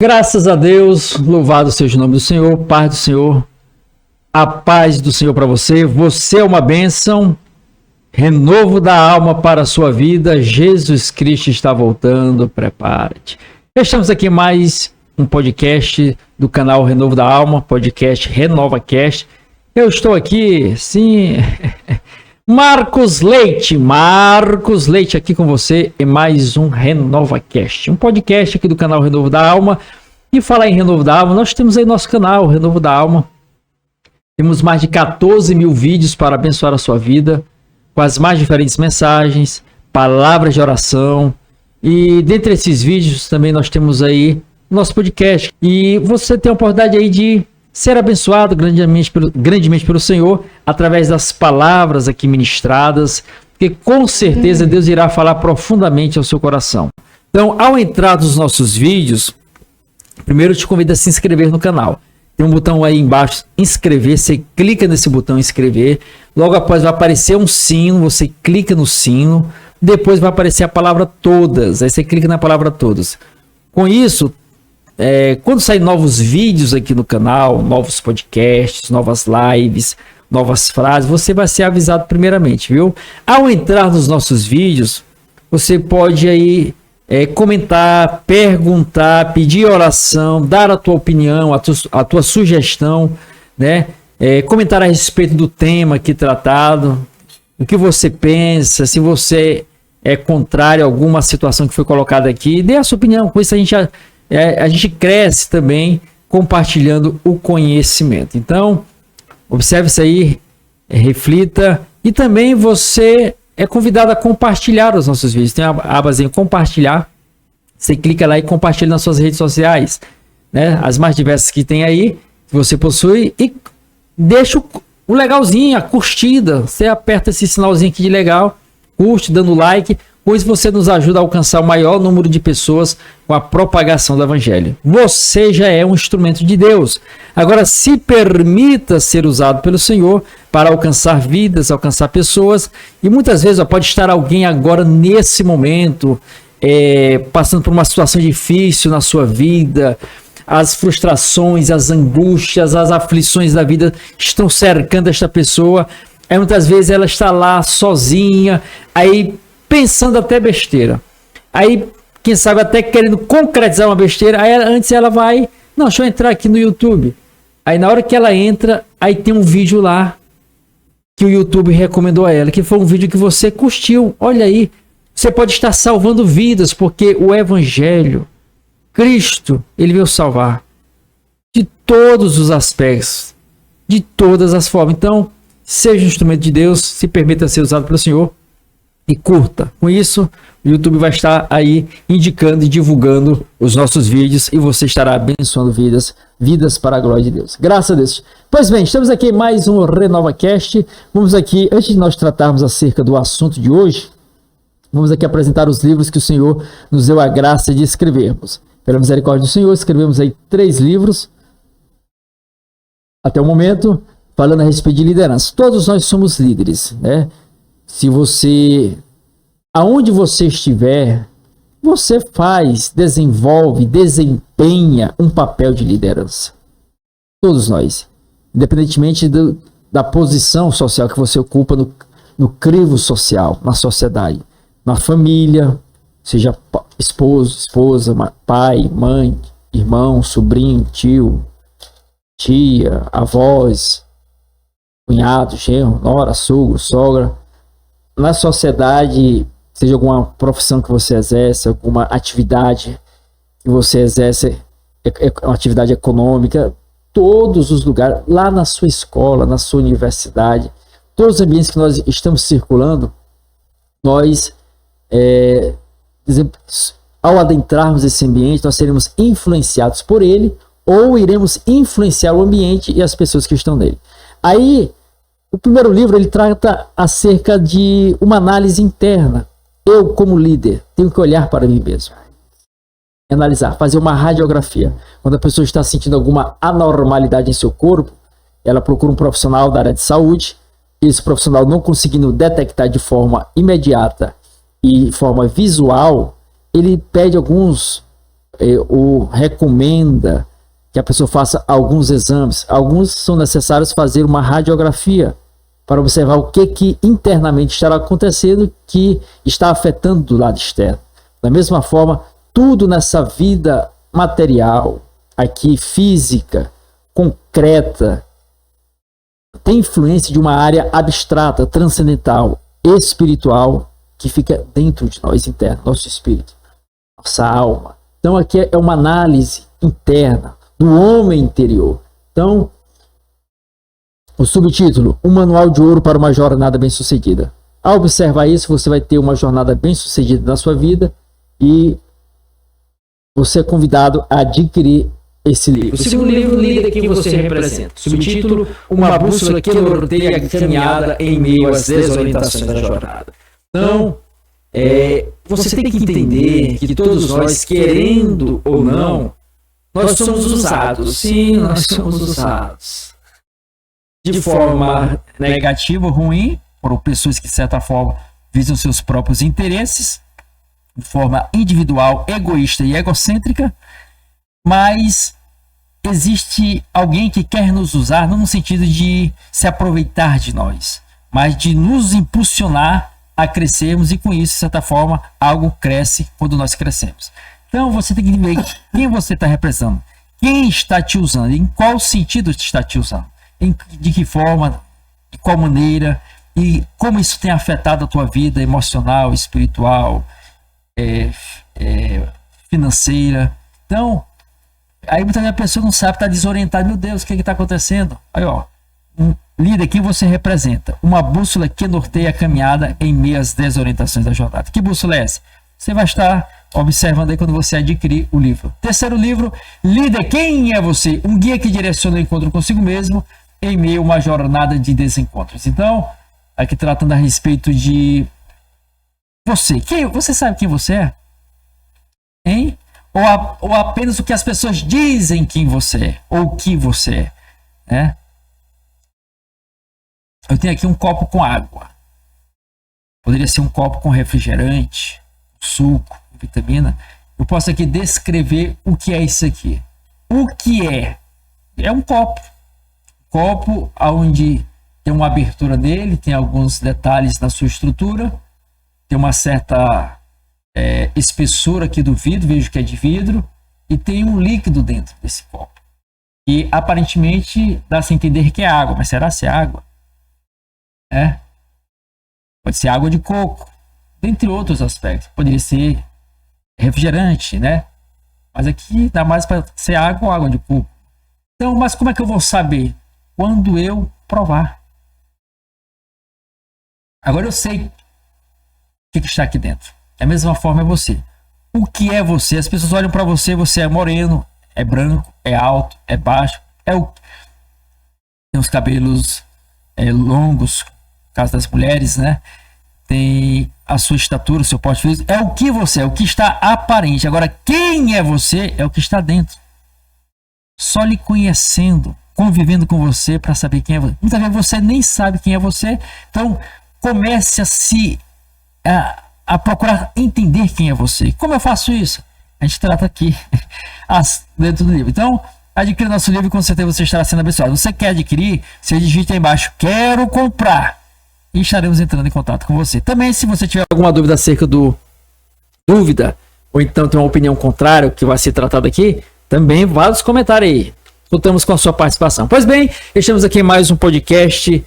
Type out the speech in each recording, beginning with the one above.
Graças a Deus, louvado seja o nome do Senhor, paz do Senhor, a paz do Senhor para você. Você é uma bênção, renovo da alma para a sua vida. Jesus Cristo está voltando, prepare-te. Estamos aqui em mais um podcast do canal Renovo da Alma, podcast RenovaCast. Eu estou aqui, sim, Marcos Leite aqui com você em mais um RenovaCast, um podcast aqui do canal Renovo da Alma. E falar em Renovo da Alma, nós temos aí nosso canal Renovo da Alma. Temos mais de 14 mil vídeos para abençoar a sua vida, com as mais diferentes mensagens, palavras de oração. E dentre esses vídeos também nós temos aí nosso podcast. E você tem a oportunidade aí de ser abençoado grandemente pelo Senhor através das palavras aqui ministradas, porque com certeza Deus irá falar profundamente ao seu coração. Então, ao entrar nos nossos vídeos, primeiro eu te convido a se inscrever no canal. Tem um botão aí embaixo, inscrever, você clica nesse botão inscrever, logo após vai aparecer um sino, você clica no sino, depois vai aparecer a palavra todas, aí você clica na palavra todas. Com isso, quando saem novos vídeos aqui no canal, novos podcasts, novas lives, novas frases, você vai ser avisado primeiramente, viu? Ao entrar nos nossos vídeos, você pode aí comentar, perguntar, pedir oração, dar a tua opinião, a tua sugestão, né? Comentar a respeito do tema aqui tratado, o que você pensa, se você é contrário a alguma situação que foi colocada aqui, dê a sua opinião. Com isso a gente cresce também compartilhando o conhecimento. Então, observe isso aí, reflita, e também você é convidado a compartilhar os nossos vídeos. Tem a abazinha compartilhar, você clica lá e compartilha nas suas redes sociais, né? As mais diversas que tem aí, que você possui, e deixa o legalzinho, a curtida, você aperta esse sinalzinho aqui de legal, curte, dando like, pois você nos ajuda a alcançar o maior número de pessoas com a propagação do Evangelho. Você já é um instrumento de Deus. Agora, se permita ser usado pelo Senhor para alcançar vidas, alcançar pessoas. E muitas vezes pode estar alguém agora, nesse momento, passando por uma situação difícil na sua vida. As frustrações, as angústias, as aflições da vida estão cercando esta pessoa. Aí muitas vezes ela está lá sozinha, aí pensando até besteira. Aí, quem sabe, até querendo concretizar uma besteira. Aí, antes ela vai... Não, deixa eu entrar aqui no YouTube. Aí, na hora que ela entra, aí tem um vídeo lá que o YouTube recomendou a ela, que foi um vídeo que você curtiu. Olha aí, você pode estar salvando vidas, porque o Evangelho, Cristo, ele veio salvar de todos os aspectos, de todas as formas. Então, seja um instrumento de Deus, se permita ser usado pelo Senhor, e curta. Com isso, o YouTube vai estar aí indicando e divulgando os nossos vídeos, e você estará abençoando vidas para a glória de Deus. Graças a Deus. Pois bem, estamos aqui em mais um RenovaCast. Vamos aqui, antes de nós tratarmos acerca do assunto de hoje, vamos aqui apresentar os livros que o Senhor nos deu a graça de escrevermos. Pela misericórdia do Senhor, escrevemos aí 3 livros até o momento, falando a respeito de liderança. Todos nós somos líderes, né? Se você, aonde você estiver, você faz, desenvolve, desempenha um papel de liderança. Todos nós, independentemente da posição social que você ocupa no crivo social, na sociedade, na família, seja esposo, esposa, pai, mãe, irmão, sobrinho, tio, tia, avós, cunhado, genro, nora, sogro, sogra. Na sociedade, seja alguma profissão que você exerce, alguma atividade que você exerce, uma atividade econômica, todos os lugares, lá na sua escola, na sua universidade, todos os ambientes que nós estamos circulando, nós, ao adentrarmos esse ambiente, nós seremos influenciados por ele, ou iremos influenciar o ambiente e as pessoas que estão nele. Aí, o primeiro livro, ele trata acerca de uma análise interna. Eu, como líder, tenho que olhar para mim mesmo. Analisar, fazer uma radiografia. Quando a pessoa está sentindo alguma anormalidade em seu corpo, ela procura um profissional da área de saúde. Esse profissional, não conseguindo detectar de forma imediata e forma visual, ele pede alguns ou recomenda que a pessoa faça alguns exames. Alguns são necessários fazer uma radiografia para observar o que internamente estará acontecendo que está afetando do lado externo. Da mesma forma, tudo nessa vida material, aqui física, concreta, tem influência de uma área abstrata, transcendental, espiritual, que fica dentro de nós, interno, nosso espírito, nossa alma. Então aqui é uma análise interna do homem interior. Então, o subtítulo: Um Manual de Ouro para uma Jornada Bem-Sucedida. Ao observar isso, você vai ter uma jornada bem-sucedida na sua vida e você é convidado a adquirir esse livro. O segundo livro, Líder Quem Você Representa. Subtítulo: Uma Bússola que Norteia a Caminhada em Meio às Desorientações da Jornada. Então, você tem que entender que todos nós, querendo ou não, nós somos usados. Sim, nós somos usados. De forma negativa ou ruim, por pessoas que, de certa forma, visam seus próprios interesses, de forma individual, egoísta e egocêntrica, mas existe alguém que quer nos usar, não no sentido de se aproveitar de nós, mas de nos impulsionar a crescermos, e com isso, de certa forma, algo cresce quando nós crescemos. Então você tem que ver quem você está representando, quem está te usando, em qual sentido está te usando, de que forma, de qual maneira, e como isso tem afetado a tua vida emocional, espiritual, financeira. Então, aí muitas vezes a pessoa não sabe, está desorientada. Meu Deus, o que está acontecendo? Aí, ó, líder, quem você representa? Uma bússola que norteia a caminhada em meio às desorientações da jornada. Que bússola é essa? Você vai estar observando aí quando você adquirir o livro. Terceiro livro, Líder, quem é você? Um guia que direciona o encontro consigo mesmo em meio a uma jornada de desencontros. Então, aqui tratando a respeito de você. Você sabe quem você é? Hein? Ou apenas o que as pessoas dizem quem você é, ou o que você é, né? Eu tenho aqui um copo com água. Poderia ser um copo com refrigerante, suco, vitamina. Eu posso aqui descrever o que é isso aqui. O que é? É um copo. Copo onde tem uma abertura nele, tem alguns detalhes na sua estrutura, tem uma certa espessura aqui do vidro, vejo que é de vidro, e tem um líquido dentro desse copo. E aparentemente dá-se a entender que é água, mas será se é água? Pode ser água de coco, dentre outros aspectos. Poderia ser refrigerante, né? Mas aqui dá mais para ser água ou água de coco. Então, mas como é que eu vou saber? Quando eu provar. Agora eu sei o que está aqui dentro. Da mesma forma é você. O que é você? As pessoas olham para você, você é moreno, é branco, é alto, é baixo, tem os cabelos longos, no caso das mulheres, né? Tem a sua estatura, o seu porte físico. É o que você é, o que está aparente. Agora, quem é você é o que está dentro. Só lhe conhecendo, convivendo com você para saber quem é você. Muitas vezes você nem sabe quem é você. Então, comece a procurar entender quem é você. Como eu faço isso? A gente trata aqui dentro do livro. Então, adquira nosso livro e com certeza você estará sendo abençoado. Você quer adquirir? Você digita aí embaixo, quero comprar. E estaremos entrando em contato com você. Também, se você tiver alguma dúvida acerca ou então tem uma opinião contrária que vai ser tratado aqui, também vá nos comentários aí. Contamos com a sua participação. Pois bem, estamos aqui em mais um podcast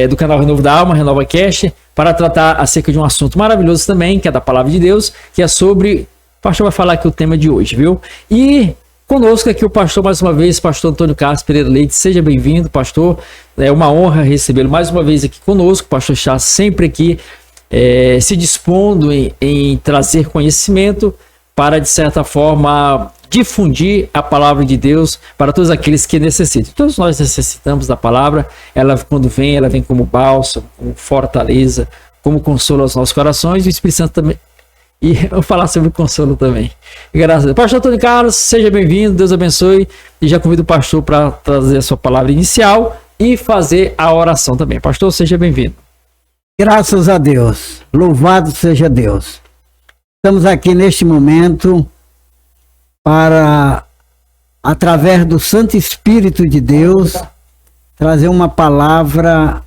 do canal Renovo da Alma, RenovaCast, para tratar acerca de um assunto maravilhoso também, que é da Palavra de Deus, que é sobre... O pastor vai falar aqui o tema de hoje, viu? E conosco aqui o pastor, mais uma vez, pastor Antônio Carlos Pereira Leite. Seja bem-vindo, pastor. É uma honra recebê-lo mais uma vez aqui conosco. O pastor está sempre aqui se dispondo em trazer conhecimento para, de certa forma, difundir a palavra de Deus para todos aqueles que necessitam. Todos nós necessitamos da palavra. Ela, quando vem, ela vem como bálsamo, como fortaleza, como consolo aos nossos corações. E o Espírito Santo também. E eu vou falar sobre o consolo também. Graças a Deus. Pastor Antônio Carlos, seja bem-vindo, Deus abençoe. E já convido o pastor para trazer a sua palavra inicial e fazer a oração também. Pastor, seja bem-vindo. Graças a Deus. Louvado seja Deus. Estamos aqui neste momento para, através do Santo Espírito de Deus, trazer uma palavra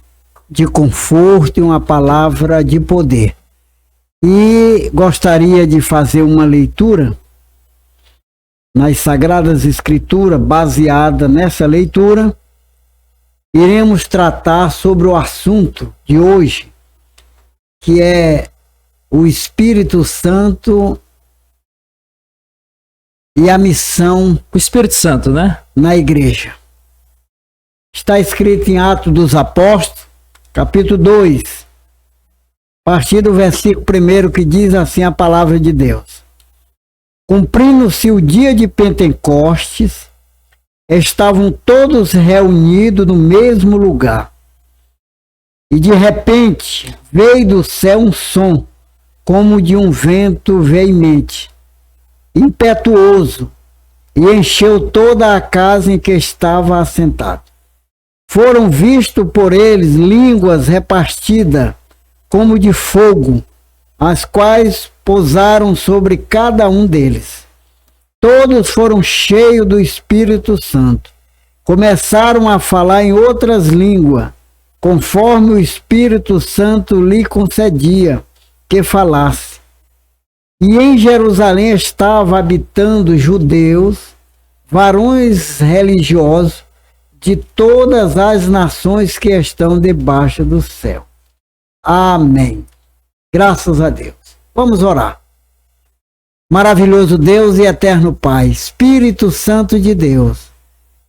de conforto e uma palavra de poder. E gostaria de fazer uma leitura nas Sagradas Escrituras, baseada nessa leitura. Iremos tratar sobre o assunto de hoje, que é o Espírito Santo e a missão. O Espírito Santo, né? Na igreja. Está escrito em Atos dos Apóstolos, capítulo 2, a partir do versículo 1, que diz assim a palavra de Deus. Cumprindo-se o dia de Pentecostes, estavam todos reunidos no mesmo lugar. E de repente veio do céu um som, como de um vento veemente, impetuoso, e encheu toda a casa em que estava assentado. Foram vistos por eles línguas repartidas, como de fogo, as quais pousaram sobre cada um deles. Todos foram cheios do Espírito Santo. Começaram a falar em outras línguas, conforme o Espírito Santo lhe concedia que falasse. E em Jerusalém estava habitando judeus, varões religiosos de todas as nações que estão debaixo do céu. Amém. Graças a Deus. Vamos orar. Maravilhoso Deus e eterno Pai, Espírito Santo de Deus,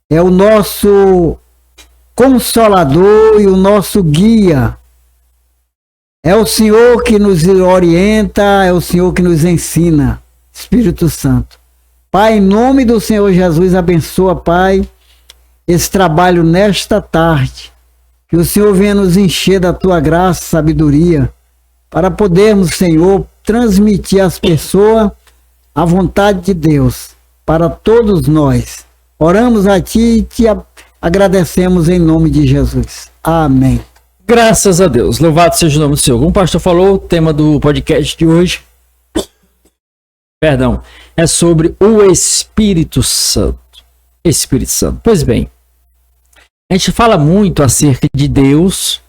é o nosso consolador e o nosso guia. É o Senhor que nos orienta, é o Senhor que nos ensina, Espírito Santo. Pai, em nome do Senhor Jesus, abençoa, Pai, esse trabalho nesta tarde. Que o Senhor venha nos encher da Tua graça, sabedoria, para podermos, Senhor, transmitir às pessoas a vontade de Deus, para todos nós. Oramos a Ti e Te agradecemos em nome de Jesus. Amém. Graças a Deus. Louvado seja o nome do Senhor. Como o pastor falou, o tema do podcast de hoje, é sobre o Espírito Santo. Espírito Santo. Pois bem, a gente fala muito acerca de Deus,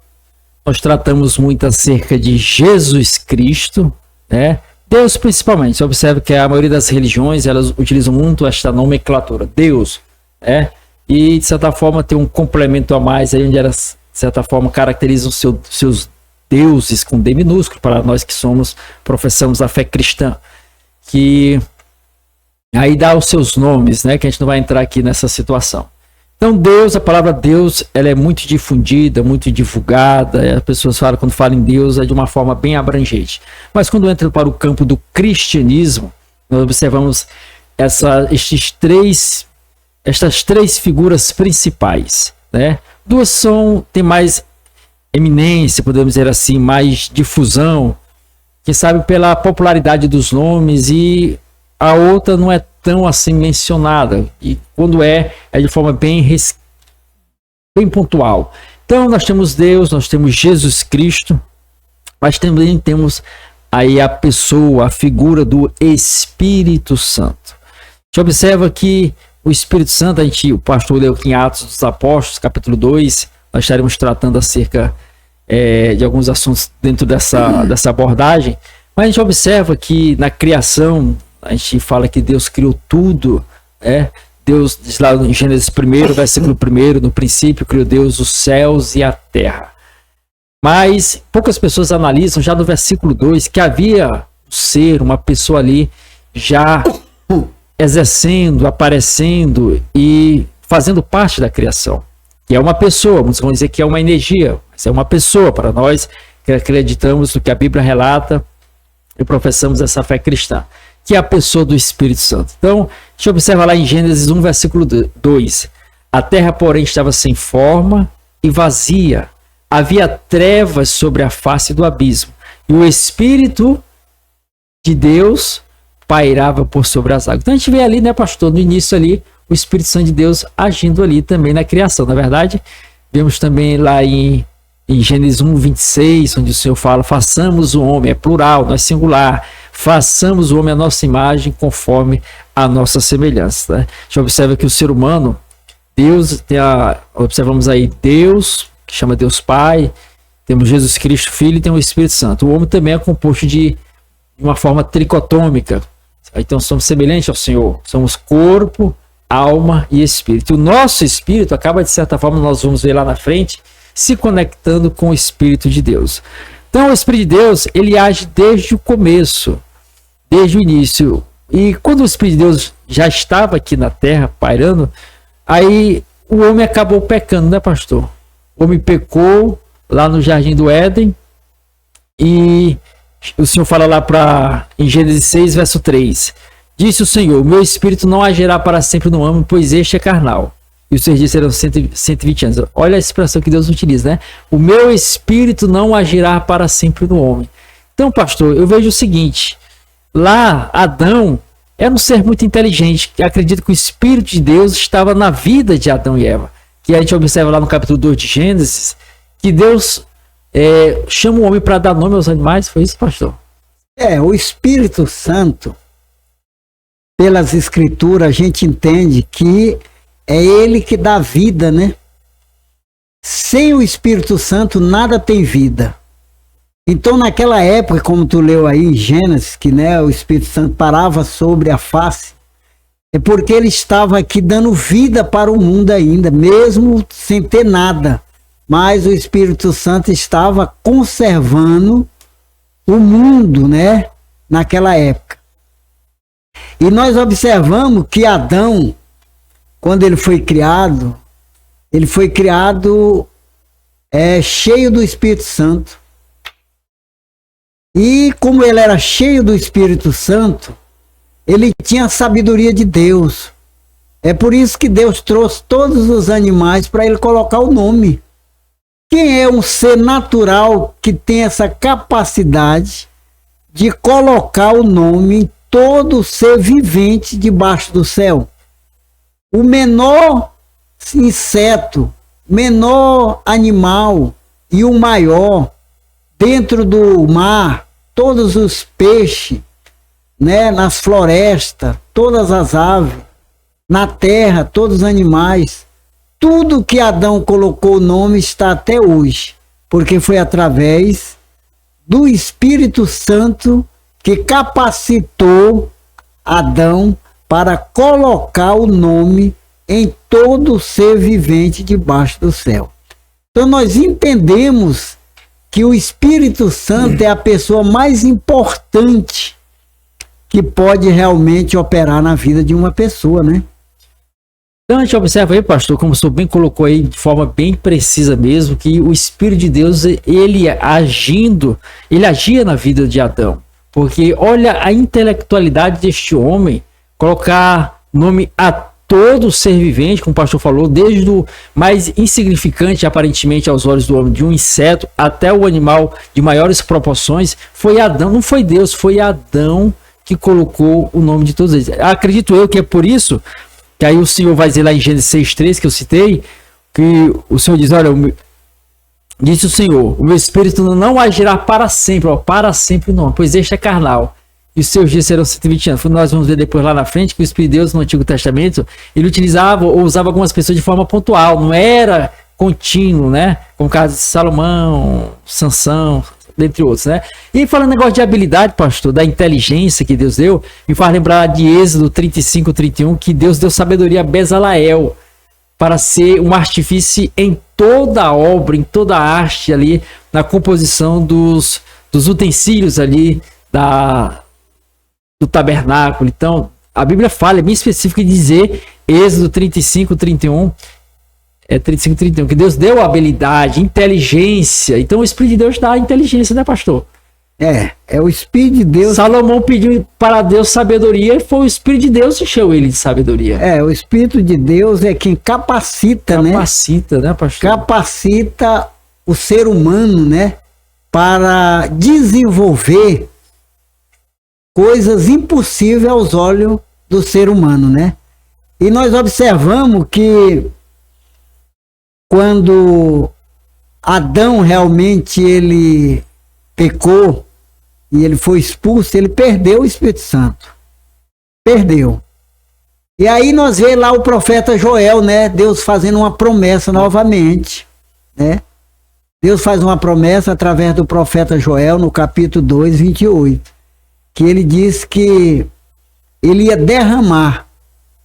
nós tratamos muito acerca de Jesus Cristo, né? Deus principalmente. Você observa que a maioria das religiões, elas utilizam muito esta nomenclatura, Deus, né? E de certa forma tem um complemento a mais aí, onde elas de certa forma caracterizam seus deuses com D minúsculo, para nós que professamos a fé cristã, que aí dá os seus nomes, né? Que a gente não vai entrar aqui nessa situação. Então Deus, a palavra Deus, ela é muito difundida, muito divulgada, as pessoas falam, quando falam em Deus, é de uma forma bem abrangente. Mas quando entra para o campo do cristianismo, nós observamos estas três figuras principais, né? Duas têm mais eminência, podemos dizer assim, mais difusão, quem sabe pela popularidade dos nomes, e a outra não é tão assim mencionada, e quando é de forma bem pontual. Então nós temos Deus, nós temos Jesus Cristo, mas também temos aí a pessoa, a figura do Espírito Santo. A gente observa que o Espírito Santo, o pastor leu aqui em Atos dos Apóstolos, capítulo 2, nós estaremos tratando acerca de alguns assuntos dentro dessa abordagem, mas a gente observa que na criação, a gente fala que Deus criou tudo, Deus diz lá em Gênesis 1, versículo 1, no princípio criou Deus os céus e a terra. Mas poucas pessoas analisam já no versículo 2 que havia um ser, uma pessoa ali já exercendo, aparecendo e fazendo parte da criação. Que é uma pessoa, muitos vão dizer que é uma energia, mas é uma pessoa para nós que acreditamos no que a Bíblia relata e professamos essa fé cristã, que é a pessoa do Espírito Santo. Então, a gente observa lá em Gênesis 1, versículo 2. A terra, porém, estava sem forma e vazia. Havia trevas sobre a face do abismo. E o Espírito de Deus pairava por sobre as águas. Então, a gente vê ali, né, pastor, no início ali, o Espírito Santo de Deus agindo ali também na criação. Na verdade, vemos também lá em Gênesis 1, 26, onde o Senhor fala, façamos o homem, é plural, não é singular, façamos o homem à nossa imagem, conforme a nossa semelhança. Né? A gente observa que o ser humano, Deus, observamos aí Deus, que chama Deus Pai, temos Jesus Cristo Filho e tem o Espírito Santo. O homem também é composto de uma forma tricotômica. Então somos semelhantes ao Senhor, somos corpo, alma e espírito. O nosso espírito acaba, de certa forma, nós vamos ver lá na frente, se conectando com o Espírito de Deus. Então o Espírito de Deus, ele age desde o começo, desde o início. E quando o Espírito de Deus já estava aqui na terra, pairando, aí o homem acabou pecando, né, pastor? O homem pecou lá no Jardim do Éden, e o Senhor fala lá em Gênesis 6, verso 3. Disse o Senhor, meu espírito não agirá para sempre no homem, pois este é carnal. E os seus dias serão 120 anos. Olha a expressão que Deus utiliza, né? O meu espírito não agirá para sempre no homem. Então, pastor, eu vejo o seguinte. Lá, Adão era um ser muito inteligente. Acredito que o Espírito de Deus estava na vida de Adão e Eva. Que a gente observa lá no capítulo 2 de Gênesis, que Deus chama o homem para dar nome aos animais. Foi isso, pastor? O Espírito Santo, pelas Escrituras, a gente entende que é ele que dá vida, né? Sem o Espírito Santo, nada tem vida. Então, naquela época, como tu leu aí em Gênesis, que né, o Espírito Santo parava sobre a face, é porque ele estava aqui dando vida para o mundo ainda, mesmo sem ter nada. Mas o Espírito Santo estava conservando o mundo, né? Naquela época. E nós observamos que Adão, quando ele foi criado cheio do Espírito Santo. E como ele era cheio do Espírito Santo, ele tinha a sabedoria de Deus. É por isso que Deus trouxe todos os animais para ele colocar o nome. Quem é um ser natural que tem essa capacidade de colocar o nome em todo ser vivente debaixo do céu? O menor inseto, menor animal e o maior, dentro do mar, todos os peixes, né, nas florestas, todas as aves, na terra, todos os animais, tudo que Adão colocou o nome está até hoje, porque foi através do Espírito Santo que capacitou Adão para colocar o nome em todo ser vivente debaixo do céu. Então nós entendemos que o Espírito Santo é a pessoa mais importante que pode realmente operar na vida de uma pessoa, né? Então a gente observa aí, pastor, como o senhor bem colocou aí de forma bem precisa mesmo, que o Espírito de Deus, ele agia na vida de Adão. Porque olha a intelectualidade deste homem, colocar nome a todo ser vivente, como o pastor falou, desde o mais insignificante aparentemente aos olhos do homem, de um inseto, até o animal de maiores proporções, foi Adão, não foi Deus, foi Adão que colocou o nome de todos eles. Acredito eu que é por isso que aí o Senhor vai dizer lá em Gênesis 6:3, que eu citei, que o Senhor diz, olha, disse o Senhor, o meu espírito não agirá para sempre, para sempre não, pois este é carnal, e os seus dias serão 120 anos. Nós vamos ver depois lá na frente que o Espírito de Deus no Antigo Testamento, ele utilizava ou usava algumas pessoas de forma pontual, não era contínuo, né? Como o caso de Salomão, Sansão, dentre outros, né? E falando negócio de habilidade, pastor, da inteligência que Deus deu, me faz lembrar de Êxodo 35:31, que Deus deu sabedoria a Bezaleel para ser um artífice em toda a obra, em toda a arte ali, na composição dos utensílios ali do tabernáculo. Então, a Bíblia fala, é bem específico em dizer, Êxodo 35:31, 35:31, que Deus deu habilidade, inteligência. Então o Espírito de Deus dá inteligência, né, pastor? É o Espírito de Deus. Salomão pediu para Deus sabedoria e foi o Espírito de Deus que encheu ele de sabedoria. O Espírito de Deus é quem capacita, né? Capacita, né, pastor? Capacita o ser humano, né? Para desenvolver coisas impossíveis aos olhos do ser humano, né? E nós observamos que quando Adão realmente ele pecou, e ele foi expulso, ele perdeu o Espírito Santo. Perdeu. E aí nós vemos lá o profeta Joel, né? Deus fazendo uma promessa novamente, né? Deus faz uma promessa através do profeta Joel no capítulo 2, 28, que ele diz que ele ia derramar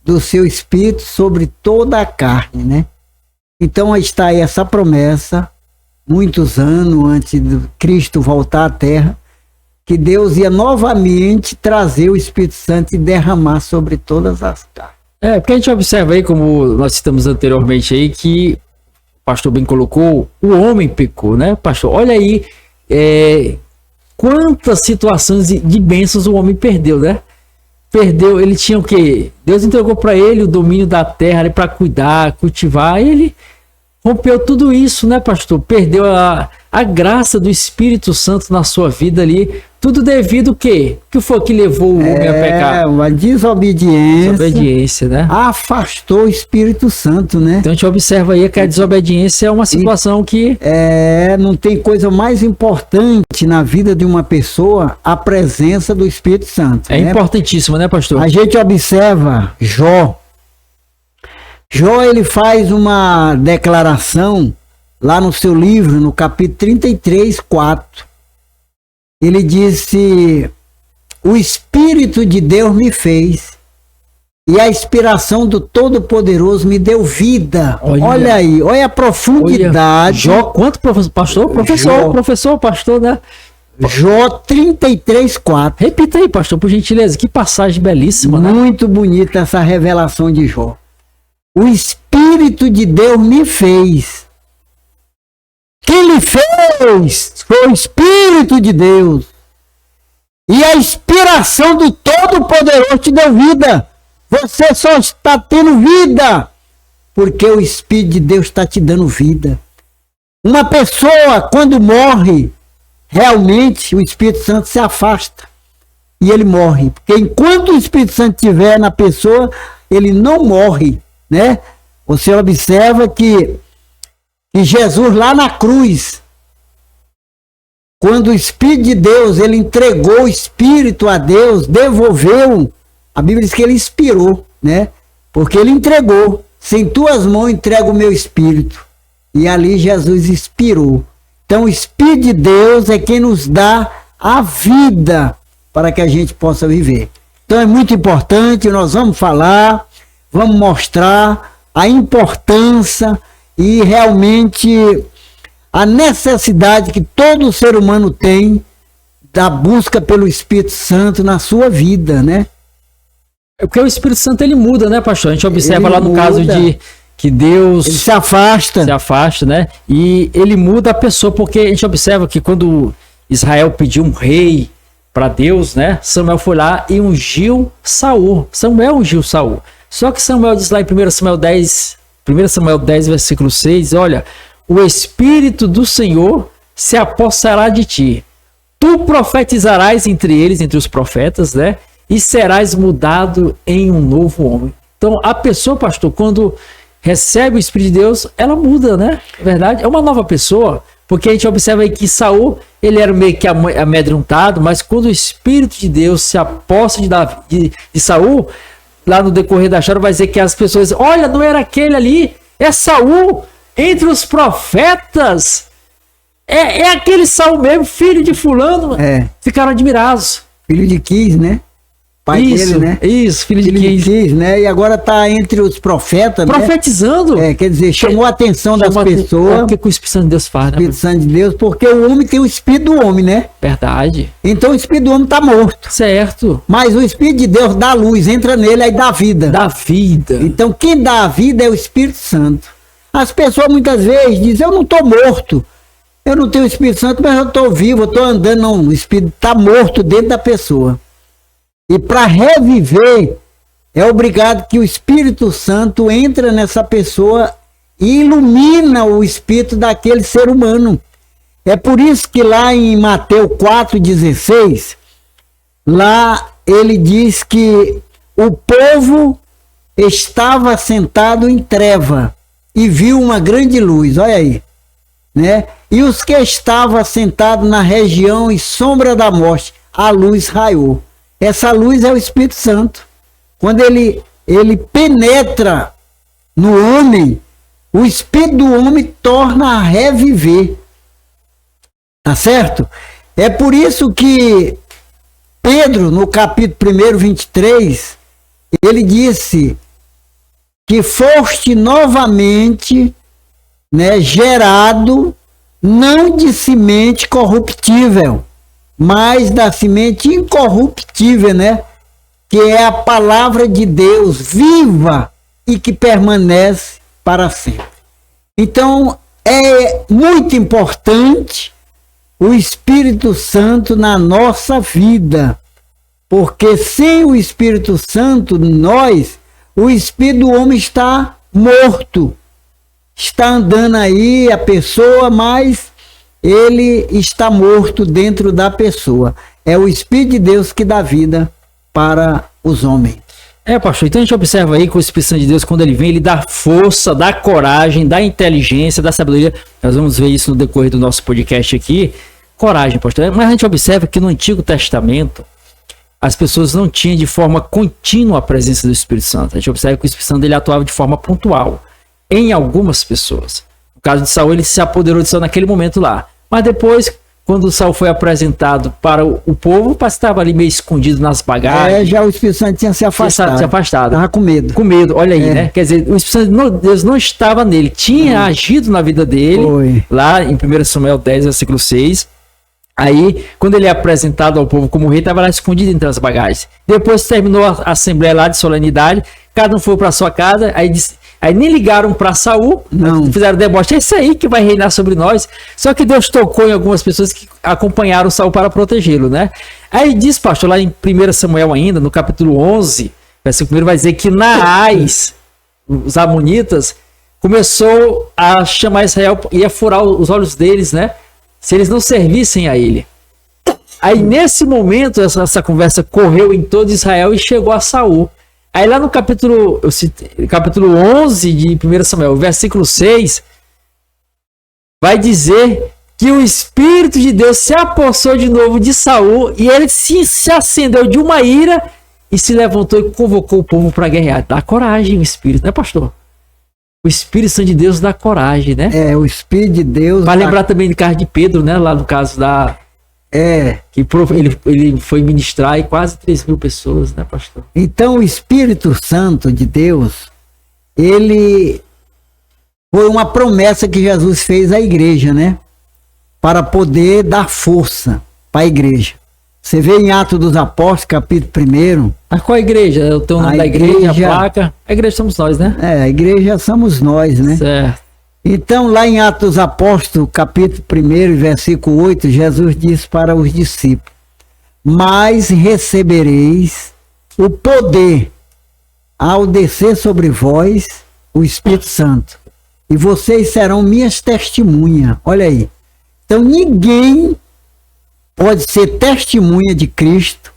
do seu espírito sobre toda a carne, né? Então está aí essa promessa, muitos anos antes de Cristo voltar à Terra, que Deus ia novamente trazer o Espírito Santo e derramar sobre todas as carnes. Porque a gente observa aí, como nós citamos anteriormente aí, que o pastor bem colocou, o homem pecou, né, pastor? Olha aí, quantas situações de bênçãos o homem perdeu, né? Perdeu, ele tinha o quê? Deus entregou para ele o domínio da terra para cuidar, cultivar, e ele rompeu tudo isso, né, pastor? Perdeu a graça do Espírito Santo na sua vida ali. Tudo devido ao quê? O que foi que levou o homem a pecar? Uma desobediência. Desobediência, né? Afastou o Espírito Santo, né? Então a gente observa aí que a desobediência é uma situação que... não tem coisa mais importante na vida de uma pessoa, a presença do Espírito Santo. É importantíssimo, né, pastor? A gente observa Jó. Jó, ele faz uma declaração lá no seu livro, no capítulo 33, 4. Ele disse: o Espírito de Deus me fez e a inspiração do Todo-Poderoso me deu vida. Olha aí, olha a profundidade. Jó, quanto pastor? Professor, pastor, né? Jó 33, 4. Repita aí, pastor, por gentileza. Que passagem belíssima, né? Muito bonita essa revelação de Jó. O Espírito de Deus me fez. Quem lhe fez foi o Espírito de Deus. E a inspiração do Todo-Poderoso te deu vida. Você só está tendo vida porque o Espírito de Deus está te dando vida. Uma pessoa, quando morre, realmente o Espírito Santo se afasta e ele morre. Porque enquanto o Espírito Santo estiver na pessoa, ele não morre, né? Você observa que Jesus lá na cruz, quando o Espírito de Deus, ele entregou o Espírito a Deus, devolveu, a Bíblia diz que ele inspirou, né? Porque ele entregou, sem tuas mãos entrego o meu Espírito. E ali Jesus inspirou. Então o Espírito de Deus é quem nos dá a vida para que a gente possa viver. Então é muito importante, nós vamos falar, vamos mostrar a importância e realmente a necessidade que todo ser humano tem da busca pelo Espírito Santo na sua vida, né? É porque o Espírito Santo ele muda, né, pastor? A gente observa Ele lá no muda. caso de que Deus Ele se afasta, né? E ele muda a pessoa, porque a gente observa que quando Israel pediu um rei para Deus, né? Samuel foi lá e ungiu Saul. Samuel ungiu Saul. Só que Samuel diz lá em 1 Samuel 10, versículo 6, olha, o Espírito do Senhor se apossará de ti. Tu profetizarás entre eles, entre os profetas, né? E serás mudado em um novo homem. Então, a pessoa, pastor, quando recebe o Espírito de Deus, ela muda, né? É verdade? É uma nova pessoa. Porque a gente observa aí que Saul, ele era meio que amedrontado, mas quando o Espírito de Deus se aposta de Saul, lá no decorrer da história vai dizer que as pessoas, olha, não era aquele ali, é Saul, entre os profetas, é aquele Saul mesmo, filho de fulano. Ficaram admirados. Filho de Quis, né? Pai dele, né? Isso, filho de Quis, né? E agora está entre os profetas, profetizando. Né? Quer dizer, chamou a atenção das pessoas. O que o Espírito Santo de Deus faz, né? O Espírito Santo de Deus, porque o homem tem o Espírito do homem, né? Verdade. Então o Espírito do homem está morto. Certo. Mas o Espírito de Deus dá luz, entra nele, aí dá vida. Dá vida. Então quem dá a vida é o Espírito Santo. As pessoas muitas vezes dizem, eu não estou morto. Eu não tenho o Espírito Santo, mas eu estou vivo, eu estou andando. Não, o Espírito está morto dentro da pessoa. E para reviver, é obrigado que o Espírito Santo entra nessa pessoa e ilumina o espírito daquele ser humano. É por isso que lá em Mateus 4,16, lá ele diz que o povo estava sentado em treva e viu uma grande luz. Olha aí. né? E os que estavam assentados na região e sombra da morte, a luz raiou. Essa luz é o Espírito Santo. Quando ele penetra no homem, o espírito do homem torna a reviver. Tá certo? É por isso que Pedro, no capítulo 1, 23, ele disse que foste novamente, né, gerado, não de semente corruptível, mas da semente incorruptível, né? Que é a palavra de Deus viva e que permanece para sempre. Então, é muito importante o Espírito Santo na nossa vida, porque sem o Espírito Santo, o espírito do homem está morto. Está andando aí a pessoa, mas ele está morto dentro da pessoa. É o Espírito de Deus que dá vida para os homens. Pastor, então a gente observa aí que o Espírito Santo de Deus, quando ele vem, ele dá força, dá coragem, dá inteligência, dá sabedoria. Nós vamos ver isso no decorrer do nosso podcast aqui. Coragem, pastor. Mas a gente observa que no Antigo Testamento, as pessoas não tinham de forma contínua a presença do Espírito Santo. A gente observa que o Espírito Santo ele atuava de forma pontual em algumas pessoas. No caso de Saul, ele se apoderou de Saul naquele momento lá. Mas depois, quando Saul foi apresentado para o povo, estava ali meio escondido nas bagagens. Já o Espírito Santo tinha se afastado. Estava com medo. Com medo, olha aí, né? Quer dizer, o Espírito Santo de Deus não estava nele. Tinha agido na vida dele, lá em 1 Samuel 10, versículo 6. Aí, quando ele é apresentado ao povo como rei, estava lá escondido entre as bagagens. Depois terminou a assembleia lá de solenidade, cada um foi para sua casa, aí nem ligaram para Saul, fizeram deboche, é isso aí que vai reinar sobre nós. Só que Deus tocou em algumas pessoas que acompanharam Saul para protegê-lo, né? Aí diz, pastor, lá em 1 Samuel ainda, no capítulo 11, versículo 1, vai dizer que Naás, os amonitas, começou a chamar Israel, ia furar os olhos deles, né? Se eles não servissem a ele. Aí nesse momento essa conversa correu em todo Israel e chegou a Saul. Aí lá no capítulo 11 de 1 Samuel, versículo 6, vai dizer que o Espírito de Deus se apossou de novo de Saul e ele se acendeu de uma ira e se levantou e convocou o povo para guerrear. Dá coragem o Espírito, né, pastor? O Espírito Santo de Deus dá coragem, né? O Espírito de Deus... Vai lembrar também do caso de Pedro, né? Lá no caso da... Que ele foi ministrar e quase 3.000 pessoas, né, pastor? Então, o Espírito Santo de Deus, ele foi uma promessa que Jesus fez à igreja, né? Para poder dar força para a igreja. Você vê em Atos dos Apóstolos, capítulo 1. Mas qual a igreja? O teu nome da igreja, a placa? A igreja somos nós, né? A igreja somos nós, né? Certo. Então, lá em Atos dos Apóstolos, capítulo 1, versículo 8, Jesus disse para os discípulos: mas recebereis o poder ao descer sobre vós o Espírito Santo, e vocês serão minhas testemunhas. Olha aí. Então, ninguém pode ser testemunha de Cristo,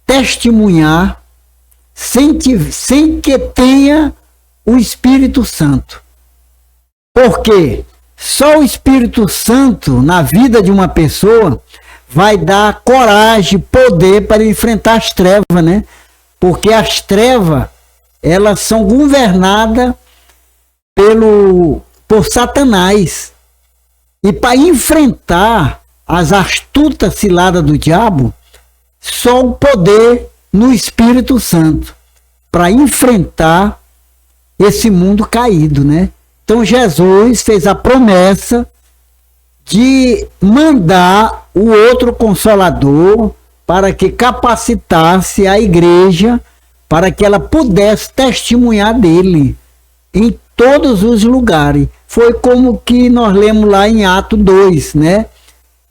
testemunhar, sem que tenha o Espírito Santo. Porque só o Espírito Santo, na vida de uma pessoa, vai dar coragem, poder para enfrentar as trevas, né? Porque as trevas, elas são governadas por Satanás. E para enfrentar as astutas ciladas do diabo, só o poder no Espírito Santo, para enfrentar esse mundo caído, né? Então Jesus fez a promessa de mandar o outro Consolador para que capacitasse a igreja para que ela pudesse testemunhar dele em todos os lugares. Foi como que nós lemos lá em Atos 2, né?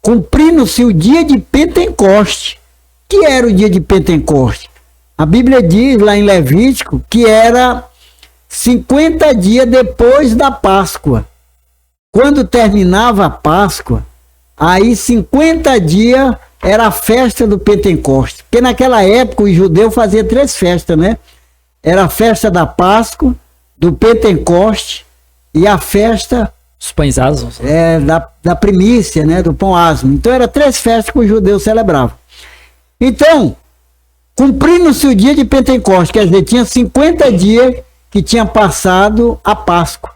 Cumprindo-se o dia de Pentecoste. Que era o dia de Pentecoste? A Bíblia diz lá em Levítico que era 50 dias depois da Páscoa. Quando terminava a Páscoa, aí 50 dias era a festa do Pentecoste. Porque naquela época os judeus faziam 3 festas, né? Era a festa da Páscoa, do Pentecoste e a festa Os pães asmos. Da primícia, né? Do pão asmo. Então, eram 3 festas que os judeus celebravam. Então, cumprindo-se o dia de Pentecostes, quer dizer, tinha 50 dias que tinha passado a Páscoa.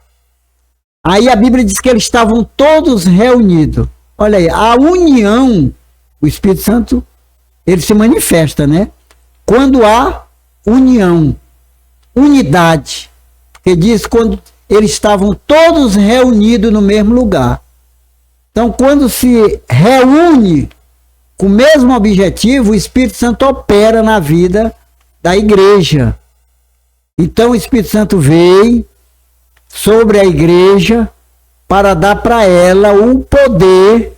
Aí a Bíblia diz que eles estavam todos reunidos. Olha aí, a união, o Espírito Santo, ele se manifesta, né? Quando há união, unidade. Porque diz quando eles estavam todos reunidos no mesmo lugar. Então, quando se reúne com o mesmo objetivo, o Espírito Santo opera na vida da igreja. Então, o Espírito Santo veio sobre a igreja para dar para ela o poder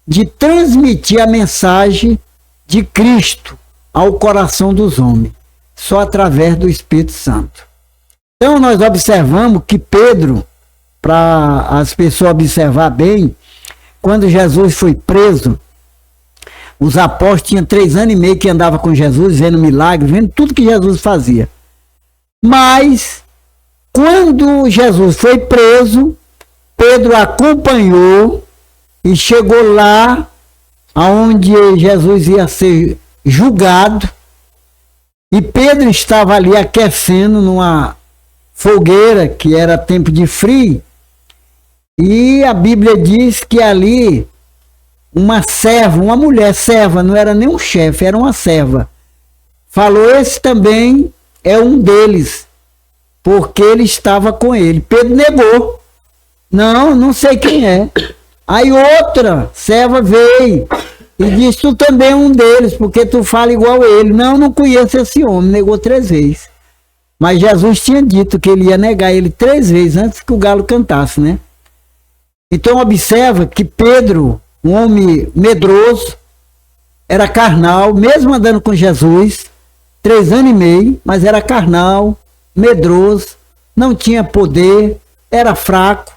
de transmitir a mensagem de Cristo ao coração dos homens, só através do Espírito Santo. Então, nós observamos que Pedro, para as pessoas observar bem, quando Jesus foi preso, os apóstolos tinham 3 anos e meio que andava com Jesus, vendo milagres, vendo tudo que Jesus fazia. Mas, quando Jesus foi preso, Pedro acompanhou e chegou lá onde Jesus ia ser julgado. E Pedro estava ali aquecendo numa fogueira, que era tempo de frio. E a Bíblia diz que ali uma serva, uma mulher serva, não era nem um chefe, era uma serva, falou: esse também é um deles, porque ele estava com ele. Pedro negou: não sei quem é. Aí outra serva veio e disse: tu também é um deles, porque tu fala igual a ele. Não conheço esse homem. Negou 3 vezes. Mas Jesus tinha dito que ele ia negar ele 3 vezes antes que o galo cantasse, né? Então observa que Pedro, um homem medroso, era carnal, mesmo andando com Jesus, 3 anos e meio, mas era carnal, medroso, não tinha poder, era fraco.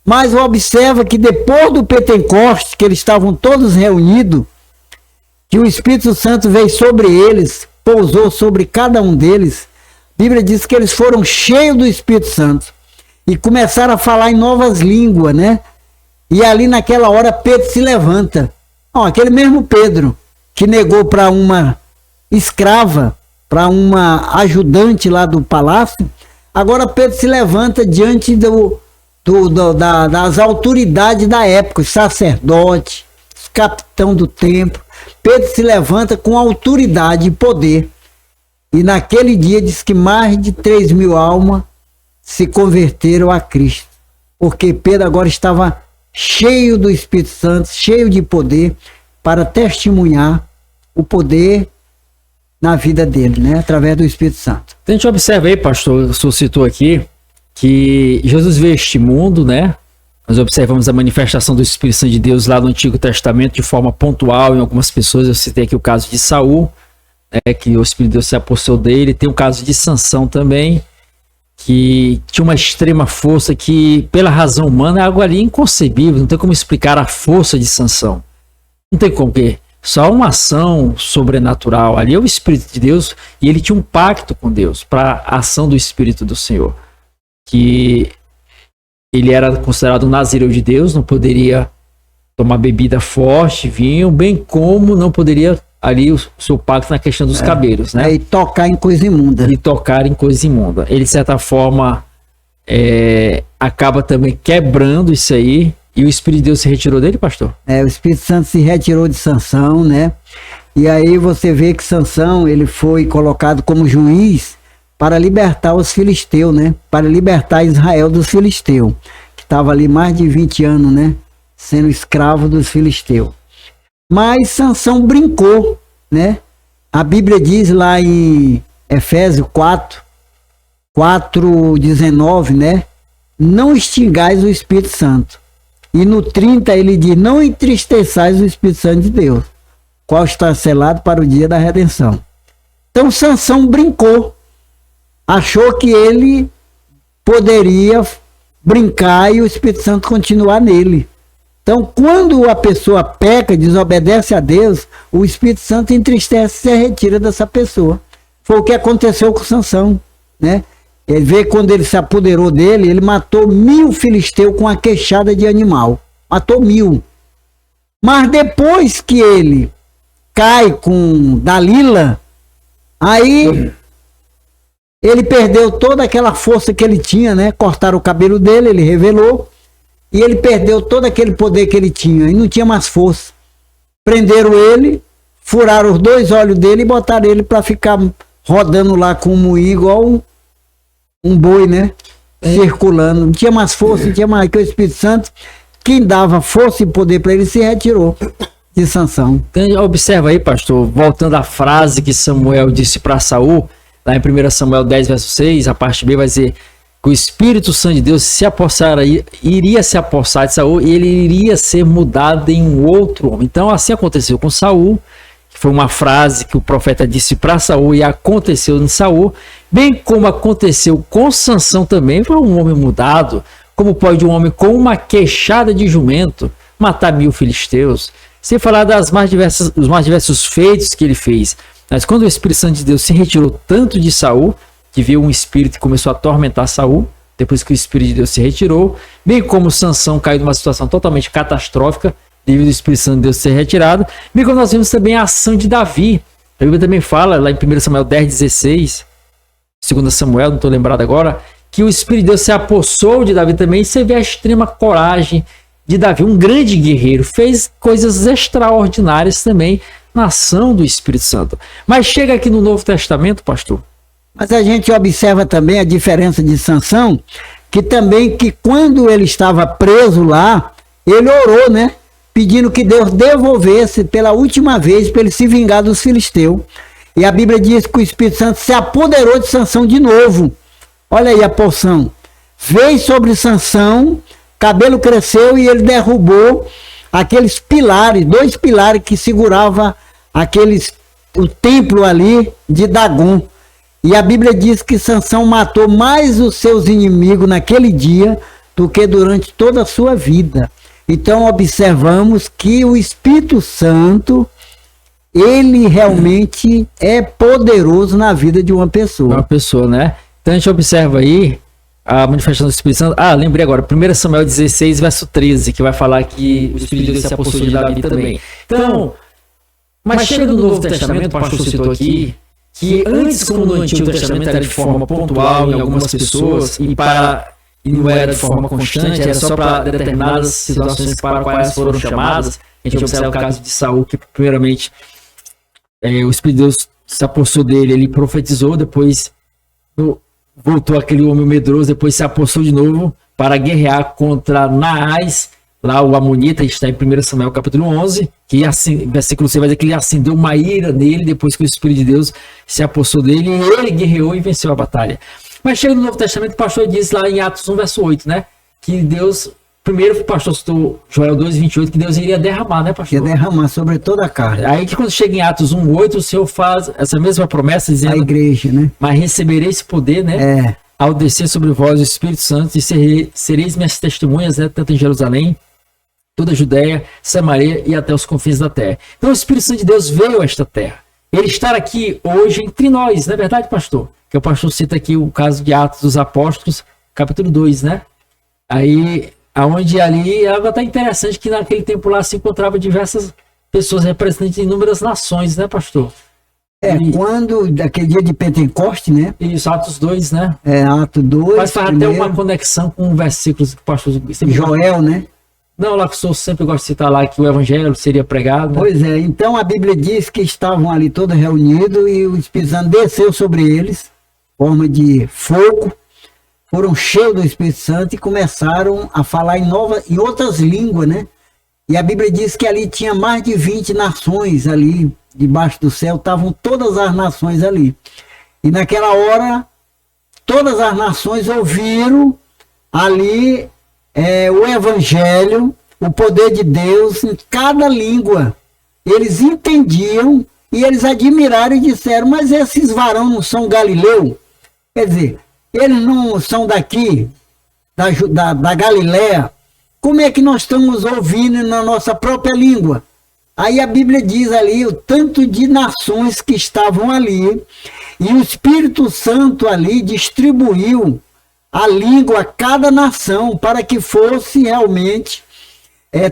Mas observa que depois do Pentecostes, que eles estavam todos reunidos, que o Espírito Santo veio sobre eles, pousou sobre cada um deles, a Bíblia diz que eles foram cheios do Espírito Santo e começaram a falar em novas línguas, né? E ali naquela hora Pedro se levanta. Aquele mesmo Pedro que negou para uma escrava, para uma ajudante lá do palácio, agora Pedro se levanta diante das autoridades da época, os sacerdotes, os capitão do templo. Pedro se levanta com autoridade e poder. E naquele dia diz que mais de 3.000 almas se converteram a Cristo. Porque Pedro agora estava cheio do Espírito Santo, cheio de poder, para testemunhar o poder na vida dele, né? Através do Espírito Santo. A gente observa aí, pastor, o senhor citou aqui, que Jesus veio a este mundo, né? Nós observamos a manifestação do Espírito Santo de Deus lá no Antigo Testamento de forma pontual em algumas pessoas. Eu citei aqui o caso de Saul, que o Espírito de Deus se apossou dele. Tem o caso de Sansão também, que tinha uma extrema força que, pela razão humana, é algo ali inconcebível. Não tem como explicar a força de Sansão. Não tem como, porque só uma ação sobrenatural. Ali é o Espírito de Deus, e ele tinha um pacto com Deus para a ação do Espírito do Senhor. Que ele era considerado um nazireu de Deus, não poderia tomar bebida forte, vinho, bem como não poderia ali o seu pacto na questão dos cabelos, né? E tocar em coisa imunda. E tocar em coisa imunda. Ele, de certa forma, acaba também quebrando isso aí, e o Espírito de Deus se retirou dele, pastor? O Espírito Santo se retirou de Sansão, né? E aí você vê que Sansão, ele foi colocado como juiz para libertar os filisteus, né? Para libertar Israel dos filisteus, que estava ali mais de 20 anos, né? Sendo escravo dos filisteus. Mas Sansão brincou, né? A Bíblia diz lá em Efésios 4:19, né? Não extingais o Espírito Santo. E no 30 ele diz: não entristeçais o Espírito Santo de Deus, qual está selado para o dia da redenção. Então Sansão brincou. Achou que ele poderia brincar e o Espírito Santo continuar nele. Então, quando a pessoa peca, desobedece a Deus, o Espírito Santo entristece e se retira dessa pessoa. Foi o que aconteceu com Sansão, né? Ele vê quando ele se apoderou dele, ele matou 1000 filisteus com a queixada de animal. Matou 1000. Mas depois que ele cai com Dalila, aí ele perdeu toda aquela força que ele tinha, né? Cortaram o cabelo dele, ele revelou, e ele perdeu todo aquele poder que ele tinha, e não tinha mais força. Prenderam ele, furaram os 2 olhos dele e botaram ele para ficar rodando lá com um moinho igual um boi, né? Circulando. Não tinha mais força, não tinha mais. Que o Espírito Santo, quem dava força e poder para ele, se retirou de Sansão. Então, observa aí, pastor, voltando à frase que Samuel disse para Saul, lá em 1 Samuel 10, verso 6, a parte B vai dizer que o Espírito Santo de Deus iria se apossar de Saul e ele iria ser mudado em um outro homem. Então, assim aconteceu com Saul, que foi uma frase que o profeta disse para Saul e aconteceu em Saul, bem como aconteceu com Sansão também, foi um homem mudado. Como pode um homem com uma queixada de jumento matar 1000 filisteus? Sem falar dos mais diversos feitos que ele fez. Mas quando o Espírito Santo de Deus se retirou tanto de Saul, que veio um espírito que começou a atormentar Saul, depois que o Espírito de Deus se retirou, bem como Sansão caiu numa situação totalmente catastrófica, devido ao Espírito Santo de Deus ser retirado, bem como nós vimos também a ação de Davi. A Bíblia também fala, lá em 1 Samuel 10, 16, 2 Samuel, não estou lembrado agora, que o Espírito de Deus se apossou de Davi também, e você vê a extrema coragem de Davi, um grande guerreiro, fez coisas extraordinárias também na ação do Espírito Santo. Mas chega aqui no Novo Testamento, pastor. Mas a gente observa também a diferença de Sansão, que também que quando ele estava preso lá, ele orou, né? Pedindo que Deus devolvesse pela última vez para ele se vingar dos filisteus. E a Bíblia diz que o Espírito Santo se apoderou de Sansão de novo. Olha aí a porção. Veio sobre Sansão, cabelo cresceu e ele derrubou aqueles pilares, 2 pilares que seguravam o templo ali de Dagon. E a Bíblia diz que Sansão matou mais os seus inimigos naquele dia do que durante toda a sua vida. Então observamos que o Espírito Santo, ele realmente é poderoso na vida de uma pessoa. Uma pessoa, né? Então a gente observa aí a manifestação do Espírito Santo. Lembrei agora, 1 Samuel 16, verso 13, que vai falar que o Espírito de Deus se apossou de Davi também. Então, mas chega no Novo Testamento, o pastor citou aqui, que antes, como no Antigo Testamento era de forma pontual em algumas pessoas e não era de forma constante, era só para determinadas situações para quais foram chamadas. A gente observa o caso de Saul, que primeiramente o Espírito de Deus se apossou dele, ele profetizou, depois voltou aquele homem medroso, depois se apossou de novo para guerrear contra Naás, lá o Amonita, está em 1 Samuel capítulo 11, que assim, versículo 6 vai dizer que ele acendeu uma ira nele, depois que o Espírito de Deus se apossou dele, e ele guerreou e venceu a batalha. Mas chega no Novo Testamento, o pastor diz lá em Atos 1, verso 8, né? Que Deus, primeiro o pastor citou Joel 2, 28, que Deus iria derramar, né, pastor? Ia derramar sobre toda a carne. Aí que quando chega em Atos 1, 8, o Senhor faz essa mesma promessa, dizendo... A igreja, né? Mas recebereis poder, né? Ao descer sobre vós o Espírito Santo, e sereis minhas testemunhas, né? Tanto em Jerusalém, toda a Judéia, Samaria e até os confins da terra. Então o Espírito Santo de Deus veio a esta terra. Ele está aqui hoje entre nós, não é verdade, pastor? Que o pastor cita aqui o caso de Atos dos Apóstolos, capítulo 2, né? Aí, aonde ali, é até interessante que naquele tempo lá se encontrava diversas pessoas representantes de inúmeras nações, né, pastor? Quando, daquele dia de Pentecoste, né? Isso, Atos 2, né? Atos 2. Mas faz até uma conexão com versículos que o pastor... Joel, né? Não, lá que o senhor sempre gosta de citar lá que o evangelho seria pregado. Né? Pois é, então a Bíblia diz que estavam ali todos reunidos e o Espírito Santo desceu sobre eles, forma de fogo, foram cheios do Espírito Santo e começaram a falar em outras línguas, né? E a Bíblia diz que ali tinha mais de 20 nações ali, debaixo do céu, estavam todas as nações ali. E naquela hora, todas as nações ouviram ali o evangelho, o poder de Deus em cada língua. Eles entendiam e eles admiraram e disseram, mas esses varão não são galileu? Quer dizer, eles não são daqui, da Galiléia? Como é que nós estamos ouvindo na nossa própria língua? Aí a Bíblia diz ali o tanto de nações que estavam ali E o Espírito Santo ali distribuiu a língua a cada nação para que fosse realmente